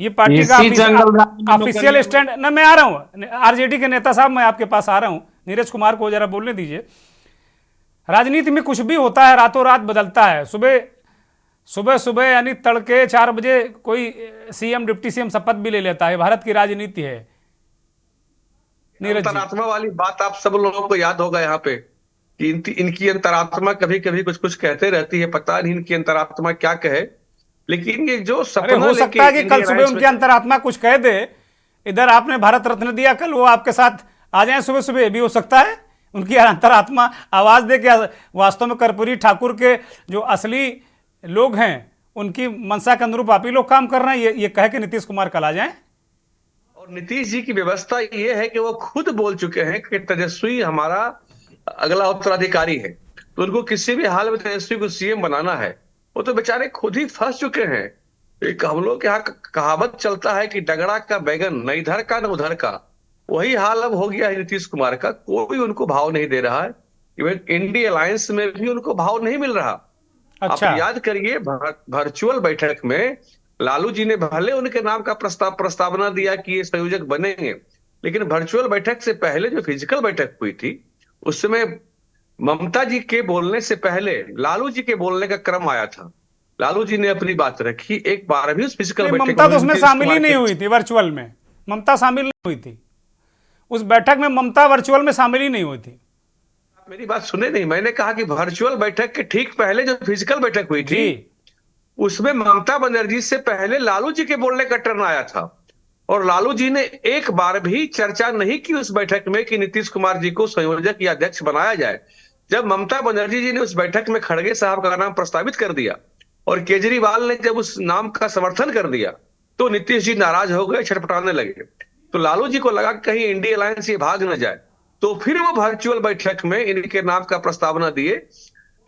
ये पार्टी का ऑफिशियल स्टैंड ना, मैं आ रहा हूं आरजेडी के नेता साहब, मैं आपके पास आ रहा हूं, नीरज कुमार को जरा बोलने दीजिए। राजनीति में कुछ भी होता है, रातों रात बदलता है। सुबह सुबह यानी तड़के 4 बजे कोई सीएम डिप्टी सीएम शपथ भी ले लेता है। भारत की राजनीति है नीरज जी। अंतरात्मा वाली बात आप सब लोगों को याद होगा यहाँ पे कि इनकी अंतरात्मा कभी कभी कुछ कुछ कहते रहती है। पता नहीं इनकी अंतरात्मा क्या कहे, लेकिन ये जो सपना, हो सकता है कि कल सुबह उनकी अंतरात्मा कुछ कह दे। इधर आपने भारत रत्न दिया, कल वो आपके साथ आ जाए सुबह सुबह, भी हो सकता है उनकी अंतरात्मा आवाज दे के वास्तव में कर्पूरी ठाकुर के जो असली लोग हैं उनकी मनसा के अनुरूप आप ही लोग काम कर रहे हैं, ये कह के नीतीश कुमार कल आ जाए। और नीतीश जी की व्यवस्था ये है कि वो खुद बोल चुके हैं कि तेजस्वी हमारा अगला उत्तराधिकारी है, तो उनको किसी भी हाल में तेजस्वी को सीएम बनाना है। वो तो बेचारे खुद ही फंस चुके हैं। एक हम लोग के यहाँ कहावत चलता है कि डगड़ा का बैगन न इधर का न उधर का, वही हाल अब हो गया है नीतीश कुमार का। कोई उनको भाव नहीं दे रहा है, इवन इंडिया अलायंस में भी उनको भाव नहीं मिल रहा। अच्छा। आप याद करिए, वर्चुअल बैठक में लालू जी ने भले उनके नाम का प्रस्तावना दिया कि ये संयोजक बनेंगे, लेकिन वर्चुअल बैठक से पहले जो फिजिकल बैठक हुई थी उसमें ममता जी के बोलने से पहले लालू जी के बोलने का क्रम आया था। लालू जी ने अपनी बात रखी, एक बार भी उस फिजिकल बैठक ममता तो उसमें शामिल ही नहीं हुई थी। वर्चुअल में ममता शामिल नहीं हुई थी, उस बैठक में ममता वर्चुअल में शामिल ही नहीं हुई थी। मेरी बात सुने नहीं, मैंने कहा कि वर्चुअल बैठक के ठीक पहले जो फिजिकल बैठक हुई थी उसमें ममता बनर्जी से पहले लालू जी के बोलने का टर्न आया था और लालू जी ने एक बार भी चर्चा नहीं की उस बैठक में कि नीतीश कुमार जी को संयोजक या अध्यक्ष बनाया जाए। जब ममता बनर्जी जी ने उस बैठक में खड़गे साहब का नाम प्रस्तावित कर दिया और केजरीवाल ने जब उस नाम का समर्थन कर दिया, तो नीतीश जी नाराज हो गए, छटपटाने लगे। तो लालू जी को लगा कि कहीं इंडिया अलायंस ये भाग न जाए, तो फिर वो वर्चुअल बैठक में इनके नाम का प्रस्तावना दिए,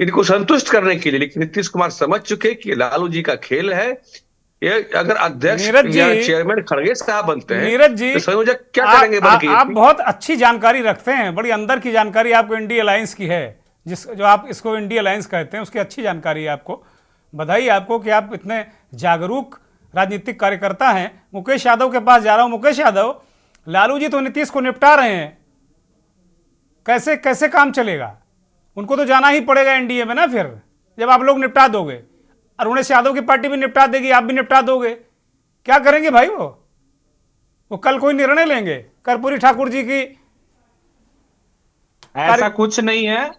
इनको संतुष्ट करने के लिए। लेकिन नीतीश कुमार समझ चुके कि लालू जी का खेल है, ये अगर अध्यक्ष नीरज या जी, चेयरमैन खड़गे साहब बनते हैं नीरज जी, तो संयोजक क्या करेंगे बन के? आप बहुत अच्छी जानकारी रखते हैं, बड़ी अंदर की जानकारी आपको इंडिया अलायंस की है, जो आप इसको इंडिया अलायंस कहते हैं, उसकी अच्छी जानकारी है आपको। बधाई आपको कि आप इतने जागरूक राजनीतिक कार्यकर्ता हैं। मुकेश यादव के पास जा रहा हूं। मुकेश यादव, लालू जी तो नीतीश को निपटा रहे हैं, कैसे कैसे काम चलेगा? उनको तो जाना ही पड़ेगा एनडीए में ना, फिर जब आप लोग निपटा दोगे। अरुणेश यादव की पार्टी भी निपटा देगी, आप भी निपटा दोगे, क्या करेंगे भाई? वो कल कोई निर्णय लेंगे कर्पूरी ठाकुर जी की? ऐसा कुछ नहीं है,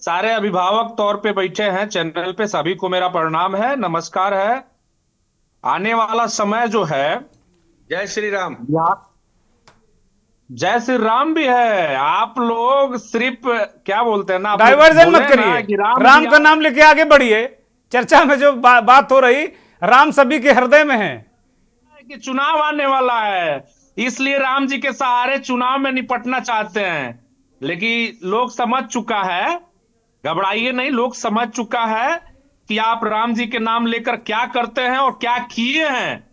सारे अभिभावक तौर पे बैठे हैं चैनल पे, सभी को मेरा प्रणाम है, नमस्कार है। आने वाला समय जो है, जय श्री राम। जय श्री राम भी है। आप लोग सिर्फ क्या बोलते हैं ना, आप लोग डाइवर्जन बोले मत ना करिए, कि राम का नाम लेके आगे बढ़िए। चर्चा में जो बात हो रही, राम सभी के हृदय में है कि चुनाव आने वाला है, इसलिए राम जी के सहारे चुनाव में निपटना चाहते हैं। लेकिन लोग समझ चुका है, घबराइए नहीं, लोग समझ चुका है कि आप राम जी के नाम लेकर क्या करते हैं और क्या किए हैं।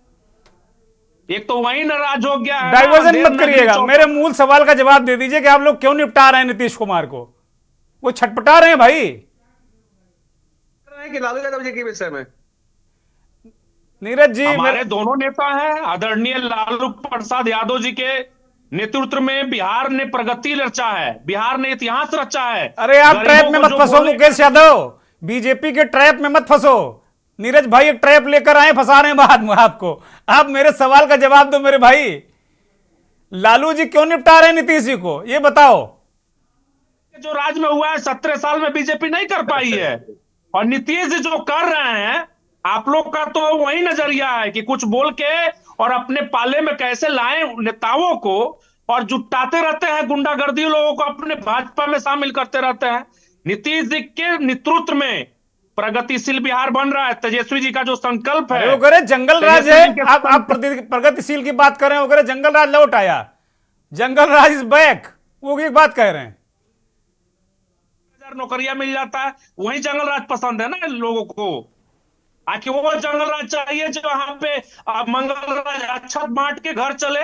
एक तो वही नाराज हो गया है। डाइवर्जन मत करिएगा, मेरे मूल सवाल का जवाब दे दीजिए कि आप लोग क्यों निपटा रहे हैं नीतीश कुमार को? वो छटपटा रहे हैं भाई कि लालू यादव जी के विषय में। नीरज जी, हमारे दोनों नेता हैं, आदरणीय लालू प्रसाद यादव जी के नेतृत्व में बिहार ने प्रगति रचा है, बिहार ने इतिहास रचा है। अरे आप ट्रैप में मत फंसो मुकेश यादव, बीजेपी के ट्रैप में मत फंसो। नीरज भाई एक ट्रैप लेकर आए, फंसा रहे हैं बाद में आपको। आप मेरे सवाल का जवाब दो मेरे भाई, लालू जी क्यों निपटा रहे हैं नीतीश जी को, ये बताओ। जो राज में हुआ है 17 साल में बीजेपी नहीं कर पाई है, और नीतीश जी जो कर रहे हैं, आप लोग का तो वही नजरिया है कि कुछ बोल के और अपने पाले में कैसे लाएं नेताओं को, और जुटाते रहते हैं गुंडागर्दी लोगों को, अपने भाजपा में शामिल करते रहते हैं। नीतीश जी के नेतृत्व में प्रगतिशील बिहार बन रहा है। तेजस्वी जी का जो संकल्प है, वो करे जंगल राज है, आप प्रगतिशील की बात कर रहे हैं, वो करे जंगल राज लौट आया, जंगल राज इज बैक, वो की बात कह रहे हैं। नौकरियां मिल जाता है, वही जंगल राज पसंद है ना लोगों को। आखिर वो जंगल राज चाहिए जहां पे मंगल राज अक्षत बांट के घर चले।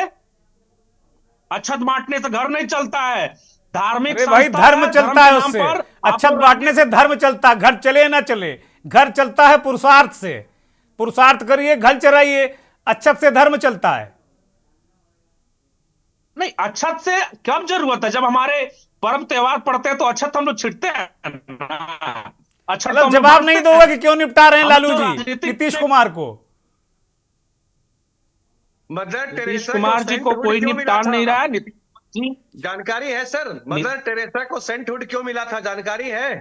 अक्षत बांटने से घर नहीं चलता है, धार्मिक भाई धर्म चलता है उससे, अक्षत बांटने से धर्म चलता, घर चले ना चले, घर चलता है पुरुषार्थ से। पुरुषार्थ करिए, घर चलाइए, अक्षत से धर्म चलता है। नहीं, अक्षत से कब जरूरत है? जब हमारे पर्व त्योहार पड़ते हैं तो अक्षत हम लोग छिड़ते हैं। अच्छा, मतलब जवाब नहीं दोगे कि क्यों निपटा रहे हैं लालू जी नीतीश कुमार को? मदर नीतीश कुमार जी को कोई निपटा नहीं रहा है। जानकारी है सर, मदर टेरेसा को सेंटहुड क्यों मिला था, जानकारी है?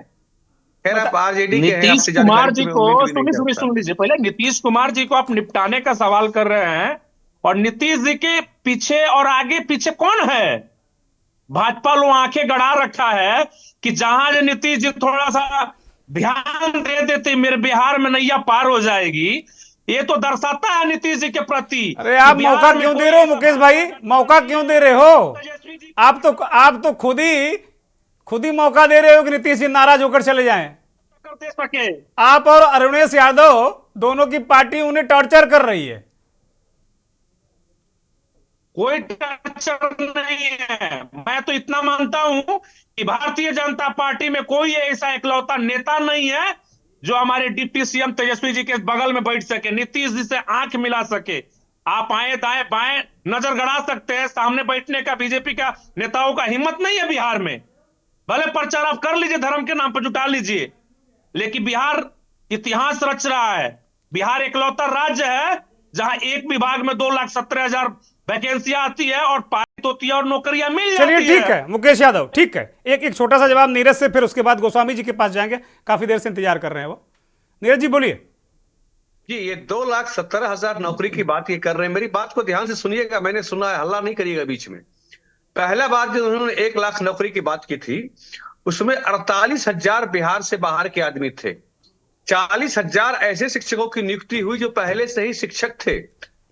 खैर आप आरजेडी के हैं, नीतीश कुमार जी को सुन लीजिए पहले। नीतीश कुमार जी को आप निपटाने का सवाल कर रहे हैं, और नीतीश जी के पीछे और आगे पीछे कौन है? भाजपा लोग आंखें गड़ा रखा है कि जहां नीतीश जी थोड़ा सा ध्यान दे देते मेरे बिहार में नैया पार हो जाएगी। ये तो दर्शाता है नीतीश जी के प्रति। अरे आप मौका क्यों दे रहे हो मुकेश भाई, मौका क्यों दे रहे हो? आप तो खुद ही मौका दे रहे हो कि नीतीश जी नाराज होकर चले जाएं। दे सके आप और अरुणेश यादव दोनों की पार्टी उन्हें टॉर्चर कर रही है। कोई टॉर्चर नहीं है। मैं तो इतना मानता हूं कि भारतीय जनता पार्टी में कोई ऐसा इकलौता नेता नहीं है जो हमारे डिप्टी सीएम तेजस्वी जी के बगल में बैठ सके, नीतीश जी से आंख मिला सके। आप आए दाएं बाएं नजर गड़ा सकते हैं, सामने बैठने का बीजेपी का नेताओं का हिम्मत नहीं है बिहार में। भले प्रचार आप कर लीजिए, धर्म के नाम पर जुटा लीजिए, लेकिन बिहार इतिहास रच रहा है। बिहार इकलौता राज्य है जहां एक विभाग में 2,17,000 वैकेंसियां आती है और पारित होती है और नौकरियां मिल जाती है। चलिए ठीक है मुकेश यादव, ठीक है। एक छोटा सा जवाब नीरज से, फिर उसके बाद गोस्वामी जी के पास जाएंगे, काफी देर से इंतजार कर रहे हैं वो। नीरज जी बोलिए। जी, ये 2,17,000 नौकरी की बात ये कर रहे हैं, मेरी बात को ध्यान से सुनिएगा, मैंने सुना है, हल्ला नहीं करिएगा बीच में। पहला बार जब उन्होंने 1 लाख नौकरी की बात की थी, उसमें 48,000 बिहार से बाहर के आदमी थे। 40,000 ऐसे शिक्षकों की नियुक्ति हुई जो पहले से ही शिक्षक थे।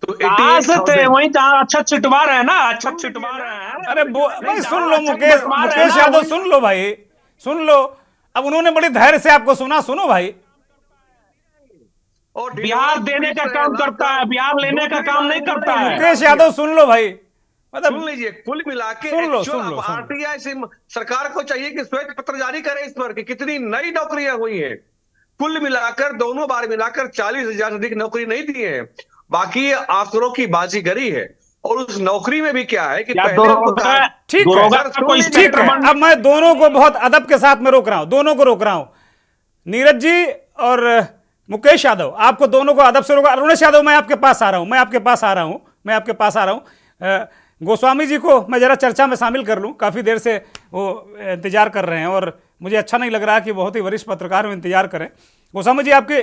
तो कहाँ से थे 88,000। वहीं जहाँ अच्छा चिटवा रहे हैं ना, अच्छा चिटवा रहे हैं। अरे भाई सुन लो, अच्छा मुकेश बनवा रहे हैं मुकेश ना, यादव वहीं- सुन लो भाई, सुन लो। अब उन्होंने बड़ी धैर्य से आपको सुना, सुनो भाई। और बिहार देने का काम करता है, बिहार लेने का काम नहीं करता है। मुकेश यादव सुन लो भाई, मतलब सुन लीजिए, कुल मिला के सुन लो, एक्चुअल सुन लो, अब सुन लो। आरटीआई से सरकार को चाहिए कि श्वेत पत्र जारी करे इस पर कि कितनी नई नौकरियां हुई हैं। कुल मिलाकर दोनों बार मिलाकर 40,000 से अधिक नौकरी नहीं दी है। बाकी ये आंकड़ों की बाजीगरी है। और उस नौकरी में भी क्या है कि क्या पहले उनको कहा, ठीक है, दरोगा सर, का सुन कोई लीजिए, ठीक है। संक्रमण अब मैं दोनों को बहुत अदब के साथ में रोक रहा हूं, दोनों को रोक रहा हूं। नीरज जी और मुकेश यादव, आपको दोनों को अदब से रोका। अरुणेश यादव, मैं आपके पास आ रहा हूं, मैं आपके पास आ रहा हूं, मैं आपके पास आ रहा हूं। गोस्वामी जी को मैं जरा चर्चा में शामिल कर लूं, काफी देर से वो इंतजार कर रहे हैं और मुझे अच्छा नहीं लग रहा कि बहुत ही वरिष्ठ पत्रकार इंतजार करें। गोस्वामी जी, आपके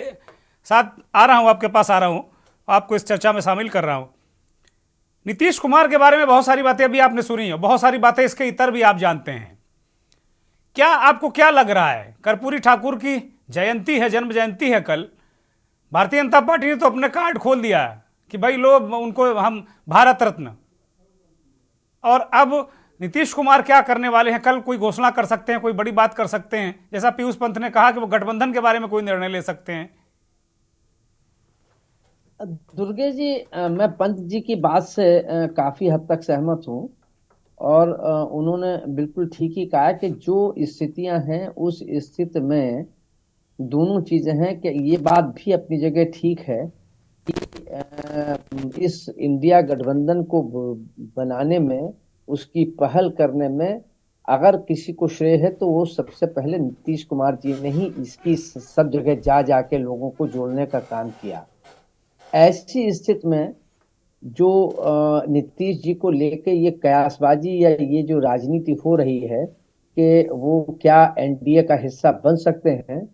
साथ आ रहा हूं, आपके पास आ रहा हूं, आपको इस चर्चा में शामिल कर रहा हूं। नीतीश कुमार के बारे में बहुत सारी बातें अभी आपने सुनी है, बहुत सारी बातें इसके इतर भी आप जानते हैं। क्या आपको क्या लग रहा है, कर्पूरी ठाकुर की जयंती है, जन्म जयंती है कल, भारतीय जनता पार्टी ने तो अपने कार्ड खोल दिया है कि भाई लो उनको हम भारत रत्न, और अब नीतीश कुमार क्या करने वाले हैं, कल कोई घोषणा कर सकते हैं, कोई बड़ी बात कर सकते हैं, जैसा पीयूष पंत ने कहा कि वो गठबंधन के बारे में कोई निर्णय ले सकते हैं। दुर्गेश जी, मैं पंत जी की बात से काफी हद तक सहमत हूँ। और उन्होंने बिल्कुल ठीक ही कहा कि जो स्थितियां हैं उस स्थिति में दोनों चीजें हैं कि ये बात भी अपनी जगह ठीक है कि इस इंडिया गठबंधन को बनाने में, उसकी पहल करने में अगर किसी को श्रेय है तो वो सबसे पहले नीतीश कुमार जी ने ही इसकी सब जगह जा जाके लोगों को जोड़ने का काम किया। ऐसी स्थिति में जो नीतीश जी को लेके ये कयासबाजी या ये जो राजनीति हो रही है कि वो क्या एनडीए का हिस्सा बन सकते हैं,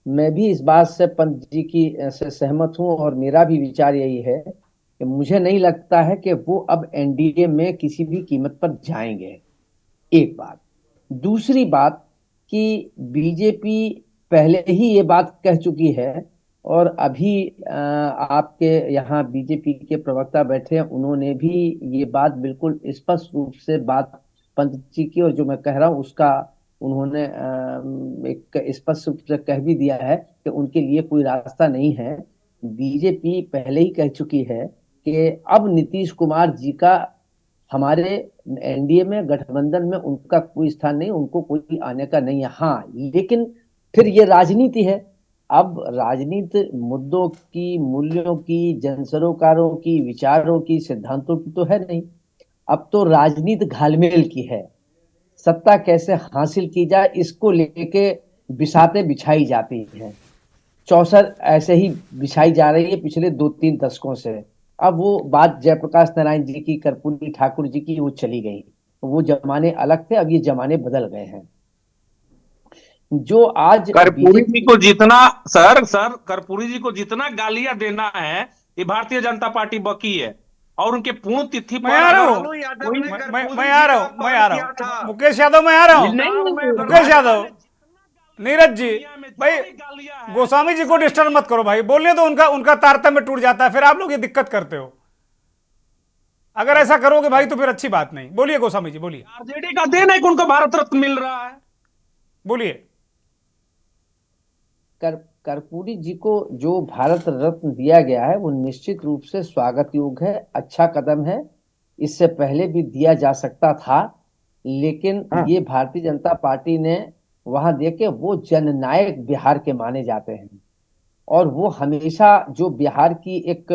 मैं भी इस बात से पंत जी की से सहमत हूं और मेरा भी विचार यही है कि मुझे नहीं लगता है कि वो अब एनडीए में किसी भी कीमत पर जाएंगे। एक बात। दूसरी बात कि बीजेपी पहले ही ये बात कह चुकी है और अभी आपके यहाँ बीजेपी के प्रवक्ता बैठे हैं, उन्होंने भी ये बात बिल्कुल स्पष्ट रूप से बात पंत जी की और जो मैं कह रहा हूँ उसका उन्होंने एक स्पष्ट रूप से कह भी दिया है कि उनके लिए कोई रास्ता नहीं है। बीजेपी पहले ही कह चुकी है कि अब नीतीश कुमार जी का हमारे एनडीए में, गठबंधन में उनका कोई स्थान नहीं, उनको कोई आने का नहीं है। हाँ, लेकिन फिर ये राजनीति है। अब राजनीति मुद्दों की, मूल्यों की, जन सरोकारों की, विचारों की, सिद्धांतों की तो है नहीं। अब तो राजनीति घालमेल की है। सत्ता कैसे हासिल की जाए इसको लेके बिसातें बिछाई जाती हैं। चौसर ऐसे ही बिछाई जा रही है पिछले 2-3 दशकों से। अब वो बात जयप्रकाश नारायण जी की, कर्पूरी ठाकुर जी की, वो चली गई। वो जमाने अलग थे, अब ये जमाने बदल गए हैं। जो आज कर्पूरी जी को जितना कर्पूरी जी को जितना गालियां देना है, ये भारतीय जनता पार्टी बकी है और उनके पूर्ण तिथि पर मैं आ रहा हूँ, मैं आ रहा हूँ मुकेश यादव, मैं आ रहा हूँ। मुकेश यादव, नीरज जी, भाई गोस्वामी जी को डिस्टर्ब मत करो भाई, बोलने तो उनका तारतम्य टूट जाता है, फिर आप लोग ये दिक्कत करते हो। अगर ऐसा करोगे भाई तो फिर अच्छी बात नहीं। बोलिए गोस्वामी जी, बोलिए। आरजेडी का देन है कि उनको भारत रत्न मिल रहा है। बोलिए। कर्पूरी जी को जो भारत रत्न दिया गया है वो निश्चित रूप से स्वागत योग्य है, अच्छा कदम है। इससे पहले भी दिया जा सकता था, लेकिन ये भारतीय जनता पार्टी ने वहां देके, वो जननायक बिहार के माने जाते हैं और वो हमेशा जो बिहार की एक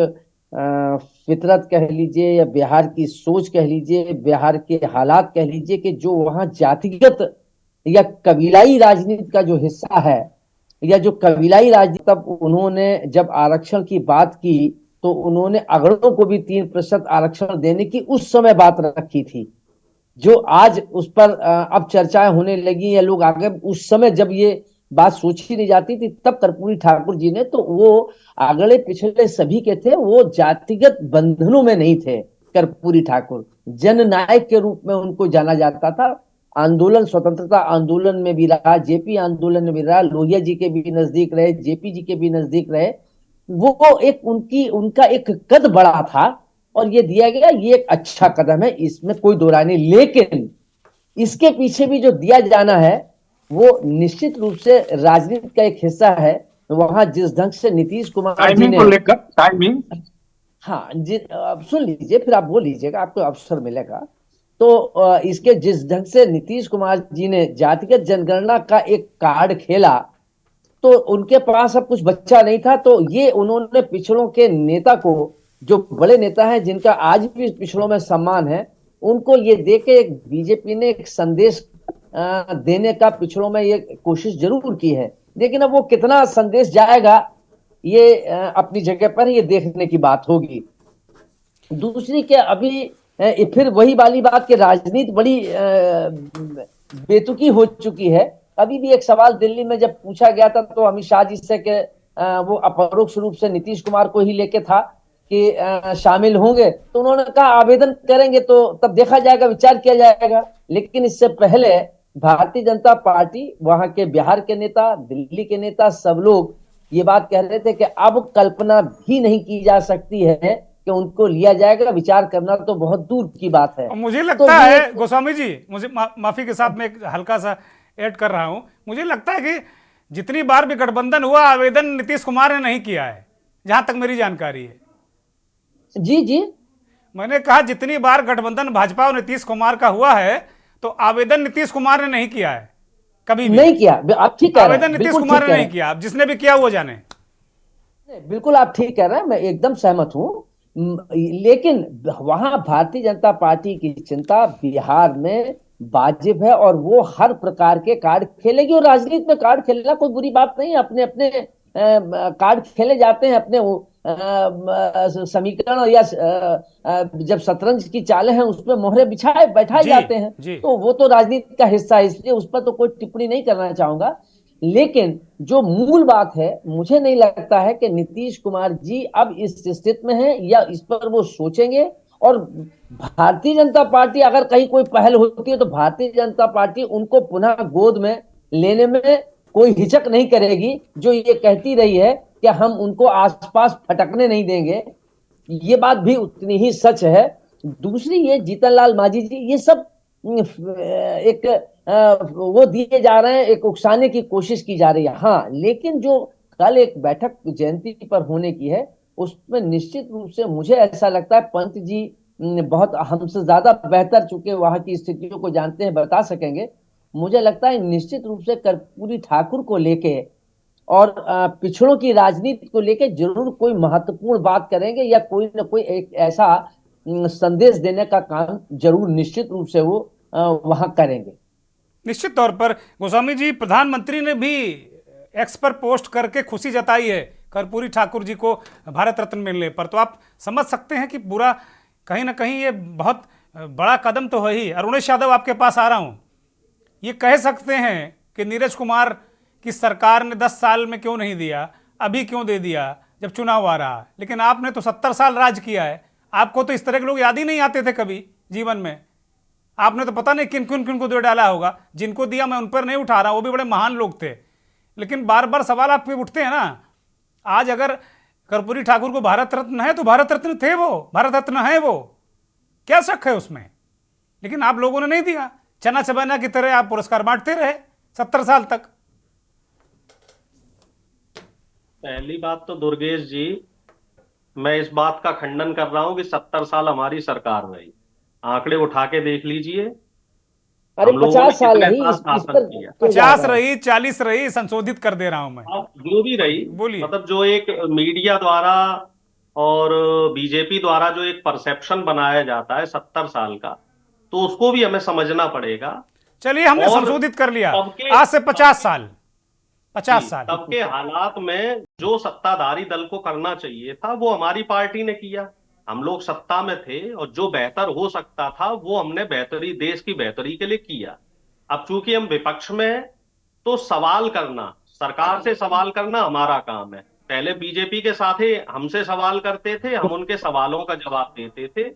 फितरत कह लीजिए या बिहार की सोच कह लीजिए, बिहार के हालात कह लीजिए कि जो वहां जातिगत या कबीलाई राजनीति का जो हिस्सा है या जो कबीलाई राजनीति, तब उन्होंने जब आरक्षण की बात की तो उन्होंने अगड़ों को भी 3% आरक्षण देने की उस समय बात रखी थी, जो आज उस पर अब चर्चाएं होने लगी या लोग आगे। उस समय जब ये बात सोची नहीं जाती थी तब कर्पूरी ठाकुर जी ने, तो वो अगले पिछले सभी के थे, वो जातिगत बंधनों में नहीं थे। कर्पूरी ठाकुर जननायक के रूप में उनको जाना जाता था। आंदोलन, स्वतंत्रता आंदोलन में भी रहा, जेपी आंदोलन में भी रहा, लोहिया जी के भी नजदीक रहे, जेपी जी के भी नजदीक रहे। वो एक उनका एक कद बड़ा था और ये दिया गया, ये एक अच्छा कदम है, इसमें कोई दो राय नहीं। लेकिन इसके पीछे भी जो दिया जाना है वो निश्चित रूप से राजनीति का एक हिस्सा है। वहां जिस ढंग से नीतीश कुमार जी टाइमिंग ने, को लेकर टाइमिंग, हाँ जी, अब सुन लीजिए फिर आप बोल लीजिएगा, आपको अवसर मिलेगा। तो इसके जिस ढंग से नीतीश कुमार जी ने जातिगत जनगणना का एक कार्ड खेला, तो उनके पास अब कुछ बच्चा नहीं था। तो ये उन्होंने पिछड़ों के नेता को, जो बड़े नेता हैं जिनका आज भी पिछड़ों में सम्मान है, उनको ये देके एक बीजेपी ने एक संदेश देने का पिछड़ों में ये कोशिश जरूर की है। लेकिन अब वो कितना संदेश जाएगा ये अपनी जगह पर ये देखने की बात होगी। दूसरी के अभी फिर वही वाली बात कि राजनीति बड़ी बेतुकी हो चुकी है। अभी भी एक सवाल दिल्ली में जब पूछा गया था तो अमित शाह जी से कि वो अपरोक्ष रूप से नीतीश कुमार को ही लेके था कि शामिल होंगे, तो उन्होंने कहा आवेदन करेंगे तो तब देखा जाएगा, विचार किया जाएगा। लेकिन इससे पहले भारतीय जनता पार्टी, वहां के बिहार के नेता, दिल्ली के नेता, सब लोग ये बात कह रहे थे कि अब कल्पना भी नहीं की जा सकती है कि उनको लिया जाएगा, विचार करना तो बहुत दूर की बात है। और मुझे लगता है गोस्वामी जी, मुझे माफी के साथ मैं एक हल्का सा ऐड कर रहा हूं, मुझे लगता है कि जितनी बार भी गठबंधन हुआ आवेदन नीतीश कुमार ने नहीं किया है, जहां तक मेरी जानकारी है। जी जी, मैंने कहा जितनी बार गठबंधन भाजपा और नीतीश कुमार का हुआ है तो आवेदन नीतीश कुमार ने नहीं किया है, कभी भी नहीं किया। आप ठीक कह रहे हैं, आवेदन नीतीश बिल्कुल कुमार ठीक ने कह रहे नहीं हैं। किया, अब जिसने भी किया वो जाने। बिल्कुल आप ठीक कह रहे हैं, मैं एकदम सहमत हूं। लेकिन वहां भारतीय जनता पार्टी की चिंता बिहार में वाजिब है और वो हर प्रकार के कार्ड खेलेगी। और राजनीति में कार्ड खेलना कोई बुरी बात नहीं है, अपने अपने कार्ड खेले जाते हैं, अपने समीकरण या जब शतरंज की चालें हैं उसमें मोहरे बिछाए बैठाए जाते हैं, तो वो तो राजनीति का हिस्सा है, इसलिए उस पर तो कोई टिप्पणी नहीं करना चाहूंगा। लेकिन जो मूल बात है, मुझे नहीं लगता है कि नीतीश कुमार जी अब इस स्थिति में हैं या इस पर वो सोचेंगे। और भारतीय जनता पार्टी अगर कहीं कोई पहल होती है तो भारतीय जनता पार्टी उनको पुनः गोद में लेने में कोई हिचक नहीं करेगी। जो ये कहती रही है कि हम उनको आसपास फटकने नहीं देंगे, ये बात भी उतनी ही सच है। दूसरी ये जीतनलाल मांझी जी, ये सब एक वो दिए जा रहे हैं, एक उकसाने की कोशिश की जा रही है। हाँ, लेकिन जो कल एक बैठक जयंती पर होने की है उसमें निश्चित रूप से मुझे ऐसा लगता है पंत जी बहुत हमसे ज्यादा बेहतर, चुके वहां की स्थितियों को जानते हैं, बता सकेंगे। मुझे लगता है निश्चित रूप से कर्पूरी ठाकुर को लेके और पिछड़ों की राजनीति को लेके जरूर कोई महत्वपूर्ण बात करेंगे या कोई ना कोई एक ऐसा संदेश देने का काम जरूर निश्चित रूप से वो वहां करेंगे। निश्चित तौर पर गोस्वामी जी, प्रधानमंत्री ने भी एक्स पर पोस्ट करके खुशी जताई है कर्पूरी ठाकुर जी को भारत रत्न मिलने पर, तो आप समझ सकते हैं कि पूरा कहीं ना कहीं ये बहुत बड़ा कदम तो है ही। अरुणेश यादव, आपके पास आ रहा हूं, ये कह सकते हैं कि नीरज कुमार की सरकार ने 10 साल में क्यों नहीं दिया, अभी क्यों दे दिया जब चुनाव आ रहा है, लेकिन आपने तो 70 साल राज किया है, आपको तो इस तरह के लोग याद ही नहीं आते थे कभी जीवन में। आपने तो पता नहीं किन किन किन को दे डाला होगा, जिनको दिया मैं उन पर नहीं उठा रहा, वो भी बड़े महान लोग थे। लेकिन बार बार सवाल आप पे उठते हैं ना, आज अगर कर्पूरी ठाकुर को भारत रत्न है तो भारत रत्न थे वो, भारत रत्न है वो, क्या शक है उसमें। लेकिन आप लोगों ने नहीं दिया, चना चबाना की तरह आप पुरस्कार बांटते रहे 70 साल तक। पहली बात तो दुर्गेश जी, मैं इस बात का खंडन कर रहा हूं कि 70 साल हमारी सरकार रही। आंकड़े उठा के देख लीजिए, अरे हम लोगों 50 ने साल कितने रही, साल इस शासन पर किया। 50 रही, 40 रही, संशोधित कर दे रहा हूं मैं। अब जो भी रही, बोलिए। मतलब जो एक मीडिया द्वारा और बीजेपी द्वारा जो एक परसेप्शन बनाया जाता है 70 साल का, तो उसको भी हमें समझना पड़ेगा। चलिए, हमने और संशोधित कर लिया, तब के- आज से 50 साल, 50 साल। तब के हालात में जो सत्ताधारी दल को करना चाहिए था वो हमारी पार्टी ने किया। हम लोग सत्ता में थे और जो बेहतर हो सकता था वो हमने बेहतरी, देश की बेहतरी के लिए किया। अब चूंकि हम विपक्ष में हैं तो सवाल करना, सरकार से सवाल करना हमारा काम है। पहले बीजेपी के साथ ही हमसे सवाल करते थे, हम उनके सवालों का जवाब देते थे।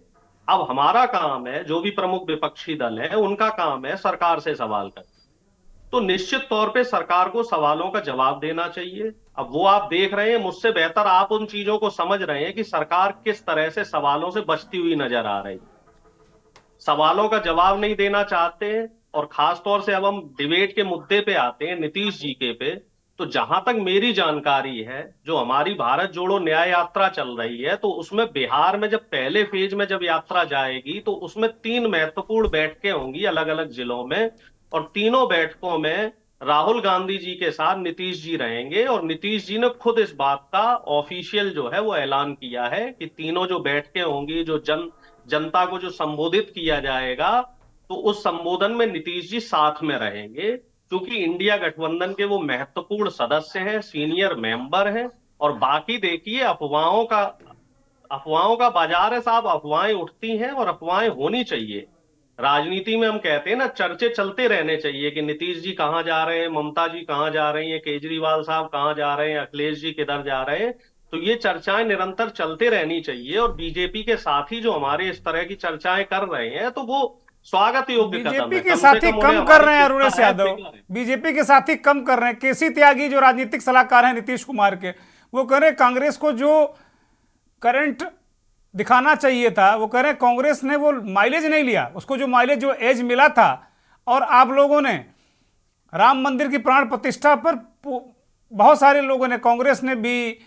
अब हमारा काम है, जो भी प्रमुख विपक्षी दल है उनका काम है सरकार से सवाल करना। तो निश्चित तौर पे सरकार को सवालों का जवाब देना चाहिए। अब वो आप देख रहे हैं, मुझसे बेहतर आप उन चीजों को समझ रहे हैं कि सरकार किस तरह से सवालों से बचती हुई नजर आ रही, सवालों का जवाब नहीं देना चाहते हैं। और खास तौर से अब हम डिबेट के मुद्दे पे आते हैं, नीतीश जी के पे। तो जहां तक मेरी जानकारी है, जो हमारी भारत जोड़ो न्याय यात्रा चल रही है, तो उसमें बिहार में जब पहले फेज में जब यात्रा जाएगी, तो उसमें 3 महत्वपूर्ण बैठकें होंगी अलग अलग जिलों में, और तीनों बैठकों में राहुल गांधी जी के साथ नीतीश जी रहेंगे। और नीतीश जी ने खुद इस बात का ऑफिशियल जो है वो ऐलान किया है कि तीनों जो बैठकें होंगी, जो जनता को जो संबोधित किया जाएगा, तो उस संबोधन में नीतीश जी साथ में रहेंगे, क्योंकि इंडिया गठबंधन के वो महत्वपूर्ण सदस्य हैं, सीनियर मेंबर हैं। और बाकी देखिए, अफवाहों का बाजार है साहब, अफवाहें उठती हैं और अफवाहें होनी चाहिए। राजनीति में हम कहते हैं ना, चर्चे चलते रहने चाहिए कि नीतीश जी कहाँ जा रहे हैं, ममता जी कहाँ जा रही हैं, केजरीवाल साहब कहाँ जा रहे हैं, अखिलेश जी किधर जा रहे हैं। तो ये चर्चाएं निरंतर चलते रहनी चाहिए। और बीजेपी के साथी जो हमारे इस तरह की चर्चाएं कर रहे हैं, तो वो स्वागत योग्य कदम है। बीजेपी के कम से साथी कम उन्हें कम कर रहे हैं हमारी अरुणेश चिंता है, यादव, फिक्र है। बीजेपी के साथी कम कर रहे हैं। केसी त्यागी जो राजनीतिक सलाहकार हैं नीतीश कुमार के, वो कह रहे हैं कांग्रेस को जो करंट दिखाना चाहिए था, वो कह रहे हैं कांग्रेस ने वो माइलेज नहीं लिया, उसको जो माइलेज जो एज मिला था। और आप लोगों ने राम मंदिर की प्राण प्रतिष्ठा पर बहुत सारे लोगों ने, कांग्रेस ने भी,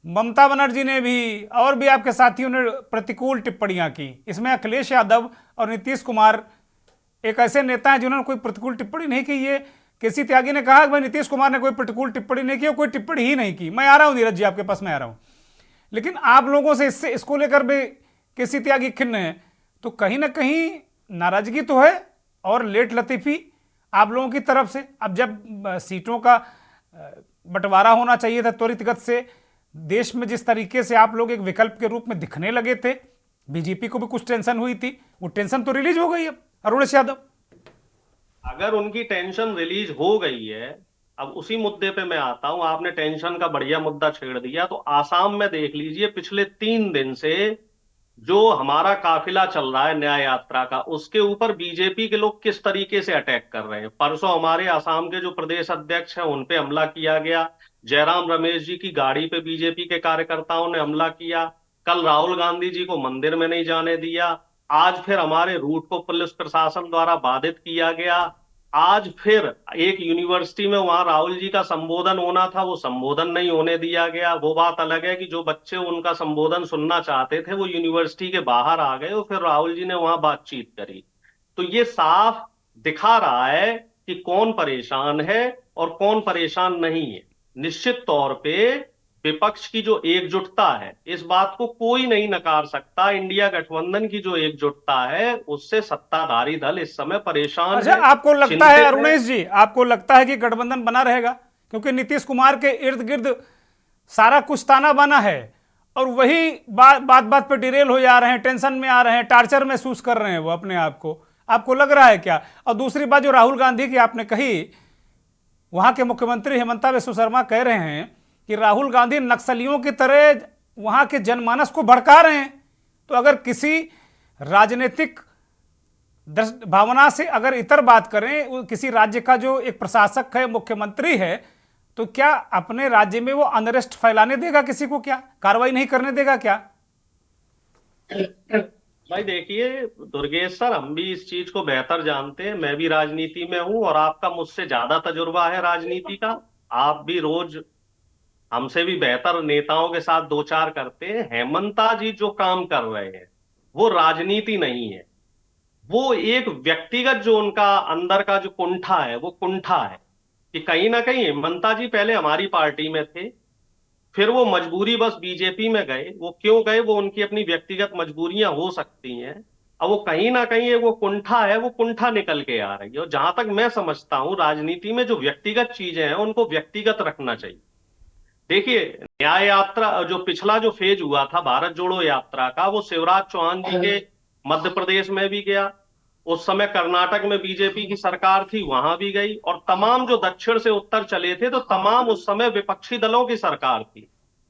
ममता बनर्जी ने भी, और भी आपके साथियों ने प्रतिकूल टिप्पणियां की। इसमें अखिलेश यादव और नीतीश कुमार एक ऐसे नेता हैं जिन्होंने कोई प्रतिकूल टिप्पणी नहीं की। ये केसी त्यागी ने कहा कि भाई नीतीश कुमार ने कोई प्रतिकूल टिप्पणी नहीं की, कोई टिप्पणी ही नहीं की। मैं आ रहा हूं नीरज जी, आपके पास मैं आ रहा हूं। लेकिन आप लोगों से इसको लेकर भी केसी त्यागी खिन्न है, तो कहीं ना कहीं नाराजगी तो है और लेट लतीफी आप लोगों की तरफ से। अब जब सीटों का बंटवारा होना चाहिए था त्वरित गति से, देश में जिस तरीके से आप लोग एक विकल्प के रूप में दिखने लगे थे, बीजेपी को भी कुछ टेंशन हुई थी, वो टेंशन तो रिलीज हो गई। अब अरुणेश यादव, अगर उनकी टेंशन रिलीज हो गई है, अब उसी मुद्दे पे मैं आता हूं। आपने टेंशन का बढ़िया मुद्दा छेड़ दिया। तो आसाम में देख लीजिए, पिछले 3 दिन से जो हमारा काफिला चल रहा है न्याय यात्रा का, उसके ऊपर बीजेपी के लोग किस तरीके से अटैक कर रहे हैं। परसों हमारे आसाम के जो प्रदेश अध्यक्ष हैं उन पे हमला किया गया, जयराम रमेश जी की गाड़ी पे बीजेपी के कार्यकर्ताओं ने हमला किया, कल राहुल गांधी जी को मंदिर में नहीं जाने दिया, आज फिर हमारे रूट को पुलिस प्रशासन द्वारा बाधित किया गया, आज फिर एक यूनिवर्सिटी में वहां राहुल जी का संबोधन होना था, वो संबोधन नहीं होने दिया गया। वो बात अलग है कि जो बच्चे उनका संबोधन सुनना चाहते थे वो यूनिवर्सिटी के बाहर आ गए और फिर राहुल जी ने वहां बातचीत करी। तो ये साफ दिखा रहा है कि कौन परेशान है और कौन परेशान नहीं है। निश्चित तौर पे विपक्ष की जो एकजुटता है, इस बात को कोई नहीं नकार सकता। इंडिया गठबंधन की जो एकजुटता है, उससे सत्ताधारी दल इस समय परेशान अच्छा है, आपको लगता चिंतित है है। अरुणेश जी, आपको लगता है कि गठबंधन बना रहेगा? क्योंकि नीतीश कुमार के इर्द गिर्द सारा कुछ ताना बाना है और वही बात बात पे डिरेल हो जा रहे हैं, टेंशन में आ रहे हैं, टार्चर महसूस कर रहे हैं वो अपने आप को। आपको लग रहा है क्या? और दूसरी बात जो राहुल गांधी की आपने कही, वहां के मुख्यमंत्री हेमंता बिस्वा शर्मा कह रहे हैं कि राहुल गांधी नक्सलियों की तरह वहां के जनमानस को भड़का रहे हैं। तो अगर किसी राजनीतिक भावना से अगर इतर बात करें, किसी राज्य का जो एक प्रशासक है, मुख्यमंत्री है, तो क्या अपने राज्य में वो अनरेस्ट फैलाने देगा? किसी को क्या कार्रवाई नहीं करने देगा क्या? भाई देखिए दुर्गेश सर, हम भी इस चीज को बेहतर जानते हैं। मैं भी राजनीति में हूं और आपका मुझसे ज्यादा तजुर्बा है राजनीति का। आप भी रोज हमसे भी बेहतर नेताओं के साथ दो चार करते हैं। हेमंता जी जो काम कर रहे हैं वो राजनीति नहीं है, वो एक व्यक्तिगत जो उनका अंदर का जो कुंठा है, वो कुंठा है कि कहीं ना कहीं हेमंता जी पहले हमारी पार्टी में थे, फिर वो मजबूरी बस बीजेपी में गए। वो क्यों गए, वो उनकी अपनी व्यक्तिगत मजबूरियां हो सकती हैं। अब वो कहीं ना कहीं वो कुंठा है, वो कुंठा निकल के आ रही है। और जहां तक मैं समझता हूं, राजनीति में जो व्यक्तिगत चीजें हैं उनको व्यक्तिगत रखना चाहिए। देखिए न्याय यात्रा जो पिछला जो फेज हुआ था भारत जोड़ो यात्रा का, वो शिवराज चौहान जी के मध्य प्रदेश में भी गया, उस समय कर्नाटक में बीजेपी की सरकार थी, वहां भी गई, और तमाम जो दक्षिण से उत्तर चले थे तो तमाम उस समय विपक्षी दलों की सरकार थी।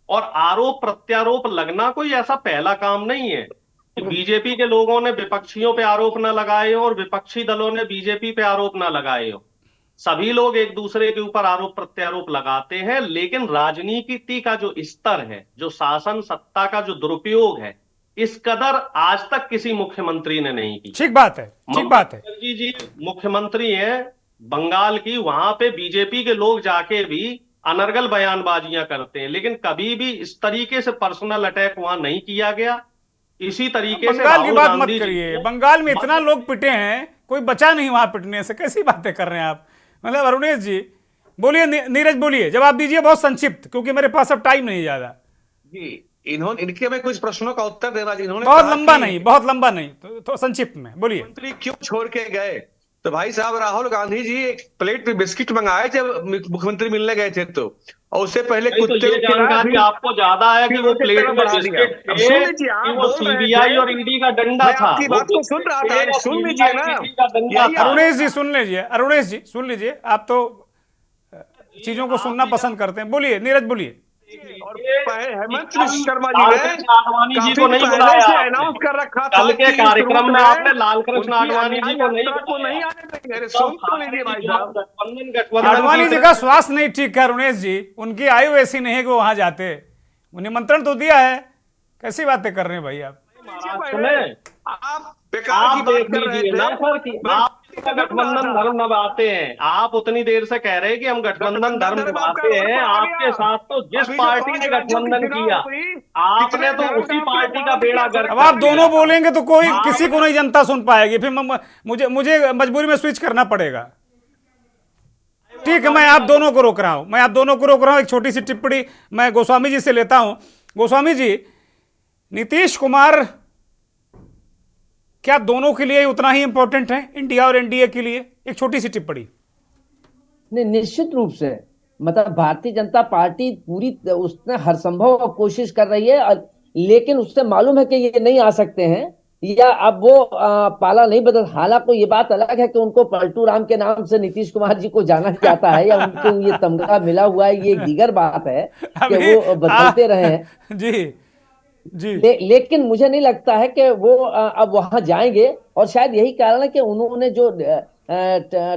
और आरोप प्रत्यारोप लगना कोई ऐसा पहला काम नहीं है कि बीजेपी के लोगों ने विपक्षियों पे आरोप ना लगाए हो और विपक्षी दलों ने बीजेपी पे आरोप ना लगाए हो। सभी लोग एक दूसरे के ऊपर आरोप प्रत्यारोप लगाते हैं, लेकिन राजनीति का जो स्तर है, जो शासन सत्ता का जो दुरुपयोग है, इस कदर आज तक किसी मुख्यमंत्री ने नहीं की। ठीक बात है, ठीक बात है। जी मुख्यमंत्री हैं बंगाल की, वहां पे बीजेपी के लोग जाके भी अनर्गल बयानबाजियां करते हैं, लेकिन कभी भी इस तरीके से पर्सनल अटैक वहां नहीं किया गया। इसी तरीके से बंगाल की राहुल बात मत गांधी जी करिए, को- बंगाल में इतना लोग पिटे हैं, कोई बचा नहीं वहां पिटने से, कैसी बातें कर रहे हैं आप। मतलब अरुणेश जी बोलिए, नीरज बोलिए, जवाब दीजिए बहुत संक्षिप्त, क्योंकि मेरे पास अब टाइम नहीं ज्यादा। जी, इनके मैं कुछ प्रश्नों का उत्तर देना, इन्होंने बहुत कहा लंबा कि नहीं, बहुत लंबा नहीं, तो संक्षिप्त में बोलिए। मंत्री क्यों छोड़ के गए। तो भाई साहब, राहुल गांधी जी एक प्लेट में बिस्किट मंगाए जब मुख्यमंत्री मिलने गए थे, तो और उससे पहले नहीं, तो कुत्ते ये को खिलाया, जानकारी फिर आपको ज्यादा है कि फिर वो उसे प्लेट तरफ में बढ़ा दिया। बिस्किट अब थे सुन लीजिए, आप कि वो बोल रहे सीबीआई थे, और ईडी का डंडा मैं था। आपकी वो बात को सुन रहा था, बिस्किट थे, सुन CBI, लीजिए ना, ईडी का डंडा यही था। अरुणेश जी सुन लीजिए, अरुणेश जी सुन लीजिए, आप तो चीजों को सुनना पसंद करते हैं। बोलिए नीरज, बोलिए। और हेमंत विश्व शर्मा जी ने लालकृष्ण आडवाणी जी काफी को नहीं पहले बुलाया से आपने। अनाउंस कर रखा था कल के कि इस कार्यक्रम रूट में आपने लालकृष्ण उनकी आडवाणी जी अन्यायी को नहीं यात्रा को बुलाया। नहीं आने देंगे। अरे सब सुन तो लीजिए भाई साहब। गठबंधन आडवाणी जी का स्वास्थ्य नहीं ठीक है अरुणेश जी, उनकी आयु ऐसी नहीं है कि वो वहां जाते। उन्हें निमंत्रण तो दिया है, कैसी बातें कर रहे हैं भाई आप। महाराष्ट्र में आप बेकार की आप बात देख कर रहे लीजिए ना थे। सर कि आप गठबंधन धर्म निभाते हैं। आप उतनी देर से कह रहे हैं कि हम गठबंधन धर्म निभाते हैं। आपके साथ तो जिस पार्टी ने गठबंधन किया, आपने तो उसी पार्टी का बेड़ा गर्क अब आप दोनों बोलेंगे तो कोई किसी को नहीं जनता सुन पाएगी, फिर मुझे मजबूरी में स्विच करना पड़ेगा। ठीक है, मैं आप दोनों को रोक रहा हूं, एक छोटी सी टिप्पणी मैं गोस्वामी जी से लेता हूं। गोस्वामी जी, नीतीश कुमार क्या दोनों के लिए उतना ही इंपॉर्टेंट है, इंडिया और एनडीए के लिए? एक छोटी सी टिप्पणी। नहीं, निश्चित रूप से मतलब भारतीय जनता पार्टी पूरी उसने हर संभव कोशिश कर रही है, लेकिन उससे मालूम है कि ये नहीं आ सकते हैं, या अब वो पाला नहीं बदल। हालांकि ये बात अलग है कि उनको पलटू राम के नाम से नीतीश कुमार जी को जाना जाता है, या उनको ये तमगा मिला हुआ है, ये दीगर बात है कि वो बदलते रहे हैं। जी जी। लेकिन मुझे नहीं लगता है कि वो अब वहां जाएंगे, और शायद यही कारण है कि उन्होंने जो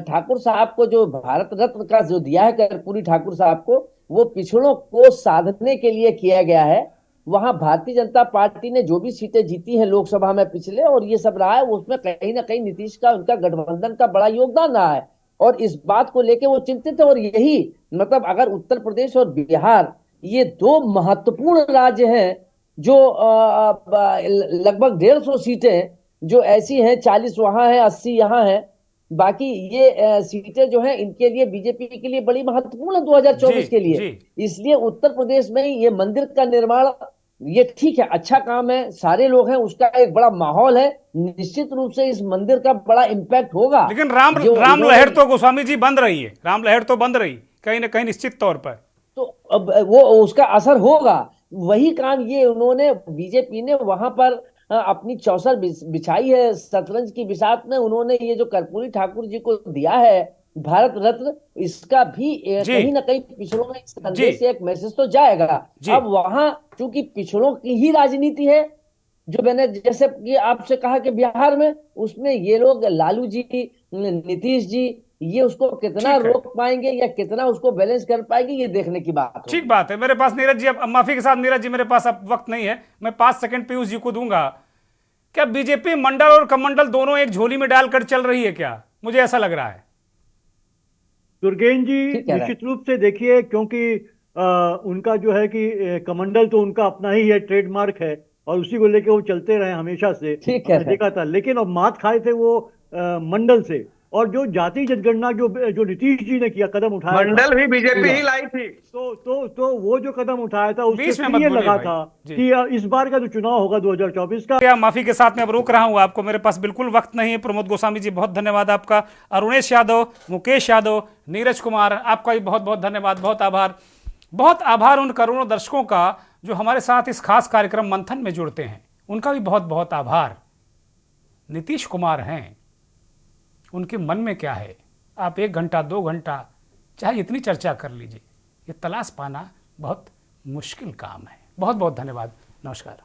ठाकुर साहब को जो भारत रत्न का जो दिया है कर्पूरी ठाकुर साहब को, वो पिछड़ों को साधने के लिए किया गया है। वहां भारतीय जनता पार्टी ने जो भी सीटें जीती हैं लोकसभा में पिछले, और ये सब रहा है, उसमें कहीं ना कहीं नीतीश का, उनका गठबंधन का बड़ा योगदान रहा है, और इस बात को लेकर वो चिंतित है। और यही मतलब अगर उत्तर प्रदेश और बिहार, ये दो महत्वपूर्ण राज्य हैं जो लगभग 150 सीटें जो ऐसी हैं, 40 वहां है, 80 यहाँ है, बाकी ये सीटें जो हैं इनके लिए, बीजेपी के लिए बड़ी महत्वपूर्ण है 2024 के लिए। इसलिए उत्तर प्रदेश में ये मंदिर का निर्माण, ये ठीक है, अच्छा काम है, सारे लोग हैं, उसका एक बड़ा माहौल है, निश्चित रूप से इस मंदिर का बड़ा इम्पैक्ट होगा। लेकिन राम लहर तो गोस्वामी जी बंद रही है, राम लहर तो बंद रही कहीं ना कहीं निश्चित तौर पर, तो अब वो उसका असर होगा। वही काम ये उन्होंने, बीजेपी ने वहां पर अपनी चौसर बिछाई है, शतरंज की बिसात में उन्होंने ये जो कर्पूरी ठाकुर जी को दिया है भारत रत्न, इसका भी कहीं ना कहीं पिछड़ों में संदेश से एक मैसेज तो जाएगा। अब वहां चूंकि पिछड़ों की ही राजनीति है, जो मैंने जैसे कि आपसे कहा कि बिहार में, उसमें ये लोग लालू जी, नीतीश जी, ये उसको कितना रोक पाएंगे या कितना उसको बैलेंस कर पाएंगे, ये देखने की बात है। ठीक बात है। मेरे पास नीरज जी, अब माफी के साथ नीरज जी, मेरे पास अब वक्त नहीं है, मैं 5 सेकंड पीयूष जी को दूंगा। क्या बीजेपी मंडल और कमंडल दोनों एक झोली में डालकर चल रही है क्या? मुझे ऐसा लग रहा है। दुर्गेन जी, निश्चित रूप से देखिए, क्योंकि उनका जो है कि कमंडल तो उनका अपना ही है, ट्रेडमार्क है, और उसी को लेके वो चलते रहे हमेशा से, देखा था। लेकिन अब मात खाए थे वो मंडल से, और जो जाति जनगणना जो नीतीश जी ने किया, कदम उठाया, मंडल भी बीजेपी ही लाई थी, तो वो जो कदम उठाया था उससे ये लगा था कि इस बार का जो चुनाव होगा 2024 का। क्या माफी के साथ मैं अब रोक रहा हूं आपको, मेरे पास बिल्कुल वक्त नहीं है। प्रमोद गोस्वामी जी, बहुत धन्यवाद आपका। अरुणेश यादव, मुकेश यादव, नीरज कुमार, आपका भी बहुत बहुत धन्यवाद, बहुत आभार। बहुत आभार उन करोड़ों दर्शकों का जो हमारे साथ इस खास कार्यक्रम मंथन में जुड़ते हैं, उनका भी बहुत बहुत आभार। नीतीश कुमार हैं, उनके मन में क्या है, आप 1 घंटा 2 घंटा चाहे जितनी चर्चा कर लीजिए, ये तलाश पाना बहुत मुश्किल काम है। बहुत बहुत धन्यवाद, नमस्कार।